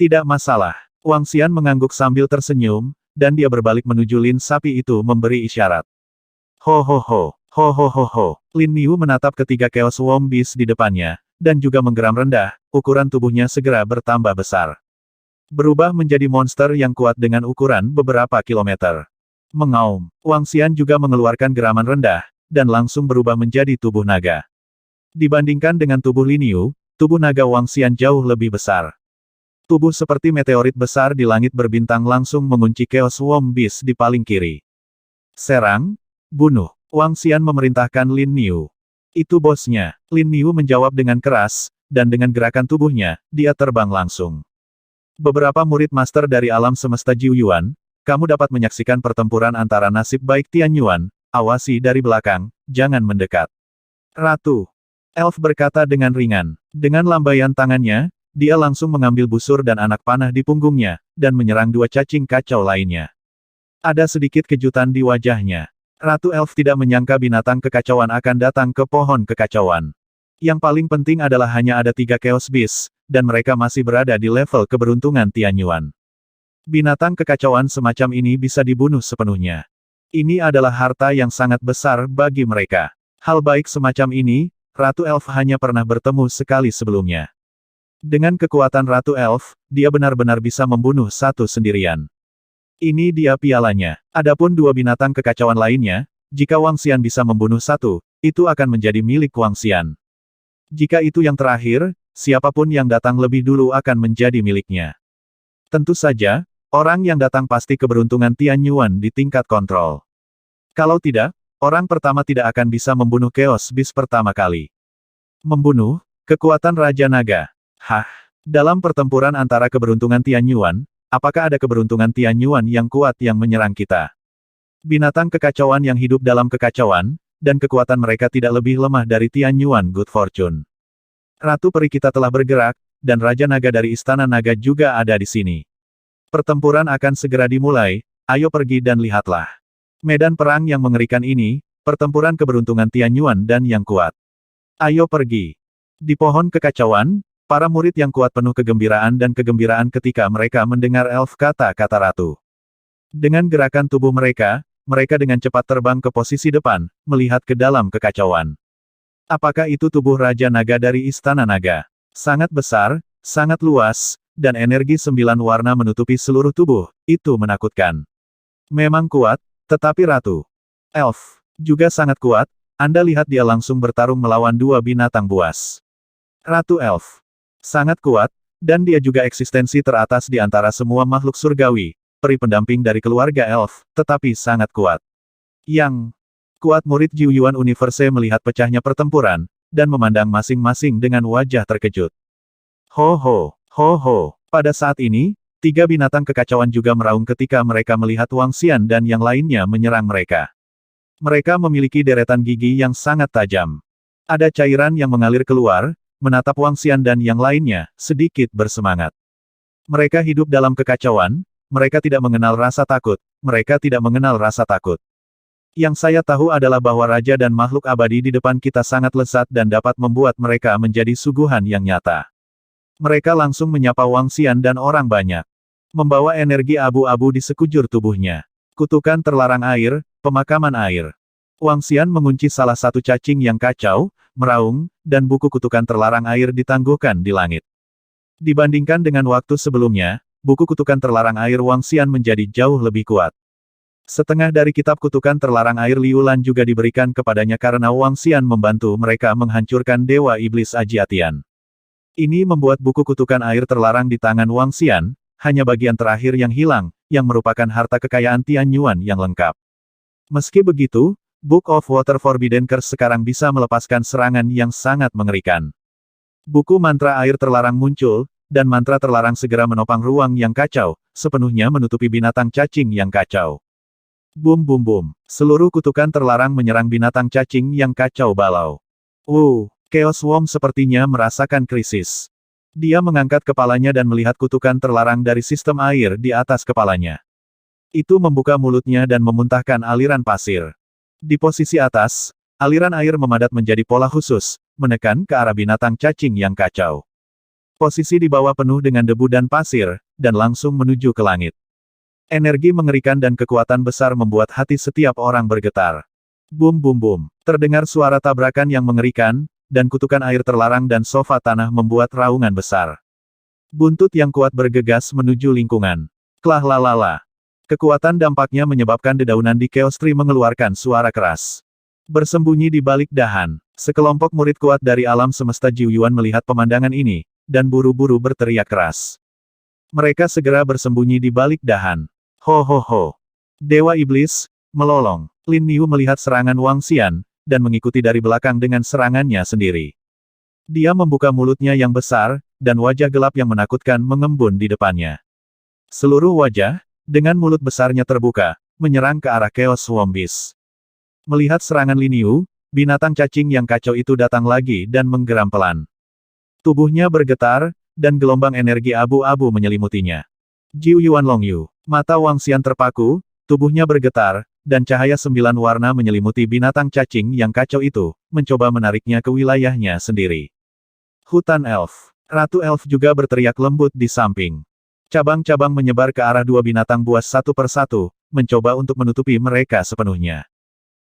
"Tidak masalah." Wang Xian mengangguk sambil tersenyum, dan dia berbalik menuju Lin sapi itu memberi isyarat. Ho ho ho, ho ho ho ho. Lin Yu menatap ketiga Chaos Womb Beast di depannya, dan juga menggeram rendah, ukuran tubuhnya segera bertambah besar. Berubah menjadi monster yang kuat dengan ukuran beberapa kilometer. Mengaum, Wang Xian juga mengeluarkan geraman rendah, dan langsung berubah menjadi tubuh naga. Dibandingkan dengan tubuh Lin Yu, tubuh naga Wang Xian jauh lebih besar. Tubuh seperti meteorit besar di langit berbintang langsung mengunci Chaos Womb Beast di paling kiri. Serang! Bunuh! Wang Xian memerintahkan Lin Yu. Itu bosnya. Lin Yu menjawab dengan keras, dan dengan gerakan tubuhnya, dia terbang langsung. Beberapa murid master dari alam semesta Jiu Yuan, kamu dapat menyaksikan pertempuran antara nasib baik Tianyuan, awasi dari belakang, jangan mendekat. Ratu Elf berkata dengan ringan. Dengan lambaian tangannya, dia langsung mengambil busur dan anak panah di punggungnya, dan menyerang 2 cacing kacau lainnya. Ada sedikit kejutan di wajahnya. Ratu Elf tidak menyangka binatang kekacauan akan datang ke pohon kekacauan. Yang paling penting adalah hanya ada 3 Chaos Beast, dan mereka masih berada di level keberuntungan Tianyuan. Binatang kekacauan semacam ini bisa dibunuh sepenuhnya. Ini adalah harta yang sangat besar bagi mereka. Hal baik semacam ini, Ratu Elf hanya pernah bertemu sekali sebelumnya. Dengan kekuatan Ratu Elf, dia benar-benar bisa membunuh satu sendirian. Ini dia pialanya. Adapun 2 binatang kekacauan lainnya, jika Wang Xian bisa membunuh satu, itu akan menjadi milik Wang Xian. Jika itu yang terakhir, siapapun yang datang lebih dulu akan menjadi miliknya. Tentu saja, orang yang datang pasti keberuntungan Tianyuan di tingkat kontrol. Kalau tidak, orang pertama tidak akan bisa membunuh Chaos Beast pertama kali. Membunuh, kekuatan Raja Naga. Hah? Dalam pertempuran antara keberuntungan Tianyuan, apakah ada keberuntungan Tianyuan yang kuat yang menyerang kita? Binatang kekacauan yang hidup dalam kekacauan, dan kekuatan mereka tidak lebih lemah dari Tianyuan Good Fortune. Ratu Peri kita telah bergerak, dan Raja Naga dari Istana Naga juga ada di sini. Pertempuran akan segera dimulai, ayo pergi dan lihatlah. Medan perang yang mengerikan ini, pertempuran keberuntungan Tianyuan dan yang kuat. Ayo pergi. Di pohon kekacauan, para murid yang kuat penuh kegembiraan dan kegembiraan ketika mereka mendengar elf kata-kata ratu. Dengan gerakan tubuh mereka, mereka dengan cepat terbang ke posisi depan, melihat ke dalam kekacauan. Apakah itu tubuh Raja Naga dari Istana Naga? Sangat besar, sangat luas, dan energi 9 warna menutupi seluruh tubuh, itu menakutkan. Memang kuat, tetapi Ratu Elf juga sangat kuat, Anda lihat dia langsung bertarung melawan 2 binatang buas. Ratu Elf sangat kuat, dan dia juga eksistensi teratas di antara semua makhluk surgawi, peri pendamping dari keluarga Elf, tetapi sangat kuat. Yang kuat murid Jiu Yuan Universe melihat pecahnya pertempuran, dan memandang masing-masing dengan wajah terkejut. Ho ho, ho ho. Pada saat ini, 3 binatang kekacauan juga meraung ketika mereka melihat Wang Xian dan yang lainnya menyerang mereka. Mereka memiliki deretan gigi yang sangat tajam. Ada cairan yang mengalir keluar, menatap Wang Xian dan yang lainnya, sedikit bersemangat. Mereka hidup dalam kekacauan, mereka tidak mengenal rasa takut, mereka tidak mengenal rasa takut. Yang saya tahu adalah bahwa raja dan makhluk abadi di depan kita sangat lezat dan dapat membuat mereka menjadi suguhan yang nyata. Mereka langsung menyapa Wang Xian dan orang banyak. Membawa energi abu-abu di sekujur tubuhnya. Kutukan terlarang air, pemakaman air. Wang Xian mengunci salah satu cacing yang kacau, meraung, dan buku kutukan terlarang air ditangguhkan di langit. Dibandingkan dengan waktu sebelumnya, buku kutukan terlarang air Wang Xian menjadi jauh lebih kuat. Setengah dari kitab kutukan terlarang air Liu Lan juga diberikan kepadanya karena Wang Xian membantu mereka menghancurkan Dewa Iblis Ajiatian. Ini membuat buku kutukan air terlarang di tangan Wang Xian, hanya bagian terakhir yang hilang, yang merupakan harta kekayaan Tianyuan yang lengkap. Meski begitu, Book of Water Forbidden Curse sekarang bisa melepaskan serangan yang sangat mengerikan. Buku mantra air terlarang muncul, dan mantra terlarang segera menopang ruang yang kacau, sepenuhnya menutupi binatang cacing yang kacau. Bum bum bum. Seluruh kutukan terlarang menyerang binatang cacing yang kacau balau. Chaos Worm sepertinya merasakan krisis. Dia mengangkat kepalanya dan melihat kutukan terlarang dari sistem air di atas kepalanya. Itu membuka mulutnya dan memuntahkan aliran pasir. Di posisi atas, aliran air memadat menjadi pola khusus, menekan ke arah binatang cacing yang kacau. Posisi di bawah penuh dengan debu dan pasir, dan langsung menuju ke langit. Energi mengerikan dan kekuatan besar membuat hati setiap orang bergetar. Bum bum bum. Terdengar suara tabrakan yang mengerikan, dan kutukan air terlarang dan sofa tanah membuat raungan besar. Buntut yang kuat bergegas menuju lingkungan. Klah lalala. Kekuatan dampaknya menyebabkan dedaunan di Chaos Tree mengeluarkan suara keras. Bersembunyi di balik dahan, sekelompok murid kuat dari alam semesta Jiu Yuan melihat pemandangan ini, dan buru-buru berteriak keras. Mereka segera bersembunyi di balik dahan. Ho ho ho. Dewa Iblis, melolong. Lin Niu melihat serangan Wang Xian, dan mengikuti dari belakang dengan serangannya sendiri. Dia membuka mulutnya yang besar, dan wajah gelap yang menakutkan mengembun di depannya. Seluruh wajah, dengan mulut besarnya terbuka, menyerang ke arah Chaos Worm Beast. Melihat serangan Lin Niu, binatang cacing yang kacau itu datang lagi dan menggeram pelan. Tubuhnya bergetar, dan gelombang energi abu-abu menyelimutinya. Jiu Yuan Long Yu. Mata Wang Xian terpaku, tubuhnya bergetar, dan cahaya 9 warna menyelimuti binatang cacing yang kacau itu, mencoba menariknya ke wilayahnya sendiri. Hutan Elf. Ratu Elf juga berteriak lembut di samping. Cabang-cabang menyebar ke arah 2 binatang buas satu persatu, mencoba untuk menutupi mereka sepenuhnya.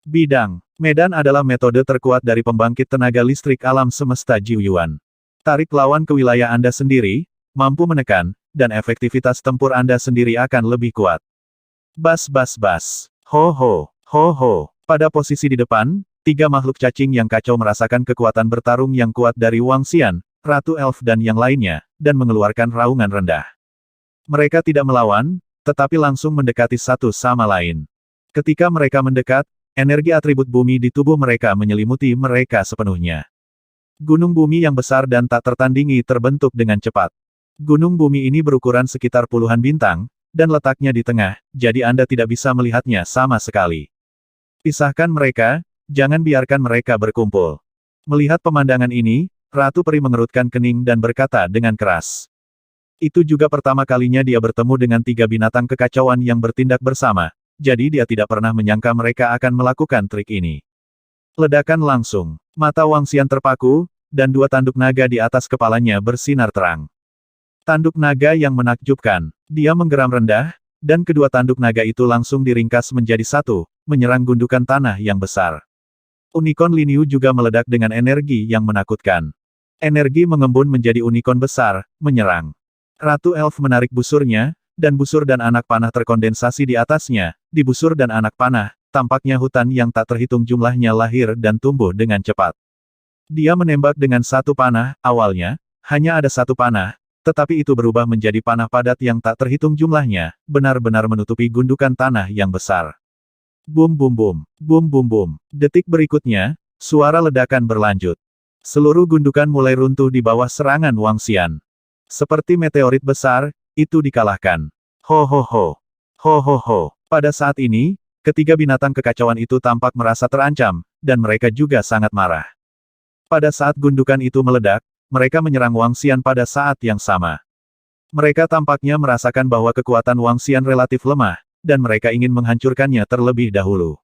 Bidang. Medan adalah metode terkuat dari pembangkit tenaga listrik alam semesta Jiu Yuan. Tarik lawan ke wilayah Anda sendiri, mampu menekan, dan efektivitas tempur Anda sendiri akan lebih kuat. Bas bas bas. Ho ho, ho ho. Pada posisi di depan, 3 makhluk cacing yang kacau merasakan kekuatan bertarung yang kuat dari Wang Xian, Ratu Elf dan yang lainnya, dan mengeluarkan raungan rendah. Mereka tidak melawan, tetapi langsung mendekati satu sama lain. Ketika mereka mendekat, energi atribut bumi di tubuh mereka menyelimuti mereka sepenuhnya. Gunung bumi yang besar dan tak tertandingi terbentuk dengan cepat. Gunung bumi ini berukuran sekitar puluhan bintang, dan letaknya di tengah, jadi Anda tidak bisa melihatnya sama sekali. Pisahkan mereka, jangan biarkan mereka berkumpul. Melihat pemandangan ini, Ratu Peri mengerutkan kening dan berkata dengan keras. Itu juga pertama kalinya dia bertemu dengan tiga binatang kekacauan yang bertindak bersama, jadi dia tidak pernah menyangka mereka akan melakukan trik ini. Ledakan langsung. Mata Wang Xian terpaku, dan dua tanduk naga di atas kepalanya bersinar terang. Tanduk naga yang menakjubkan. Dia menggeram rendah, dan kedua tanduk naga itu langsung diringkas menjadi satu, menyerang gundukan tanah yang besar. Unicorn Lin Yu juga meledak dengan energi yang menakutkan. Energi mengembun menjadi unicorn besar, menyerang. Ratu Elf menarik busurnya, dan busur dan anak panah terkondensasi di atasnya. Di busur dan anak panah, tampaknya hutan yang tak terhitung jumlahnya lahir dan tumbuh dengan cepat. Dia menembak dengan satu panah, awalnya, hanya ada satu panah, tetapi itu berubah menjadi panah padat yang tak terhitung jumlahnya, benar-benar menutupi gundukan tanah yang besar. Bum bum bum, bum bum bum. Detik berikutnya, suara ledakan berlanjut. Seluruh gundukan mulai runtuh di bawah serangan Wang Xian. Seperti meteorit besar, itu dikalahkan. Ho ho ho. Ho ho ho. Pada saat ini, ketiga binatang kekacauan itu tampak merasa terancam, dan mereka juga sangat marah. Pada saat gundukan itu meledak, mereka menyerang Wang Xian pada saat yang sama. Mereka tampaknya merasakan bahwa kekuatan Wang Xian relatif lemah, dan mereka ingin menghancurkannya terlebih dahulu.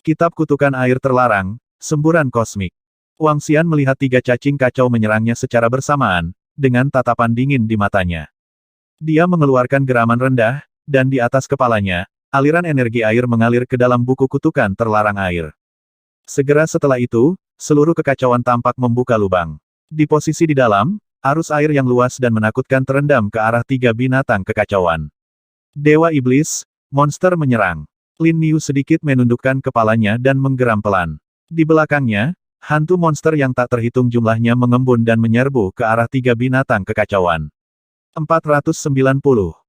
Kitab Kutukan Air Terlarang, Semburan Kosmik. Wang Xian melihat tiga cacing kacau menyerangnya secara bersamaan, dengan tatapan dingin di matanya. Dia mengeluarkan geraman rendah, dan di atas kepalanya, aliran energi air mengalir ke dalam buku kutukan terlarang air. Segera setelah itu, seluruh kekacauan tampak membuka lubang. Di posisi di dalam, arus air yang luas dan menakutkan terendam ke arah tiga binatang kekacauan. Dewa Iblis, monster menyerang. Lin Niu sedikit menundukkan kepalanya dan menggeram pelan. Di belakangnya, hantu monster yang tak terhitung jumlahnya mengembun dan menyerbu ke arah tiga binatang kekacauan. 490.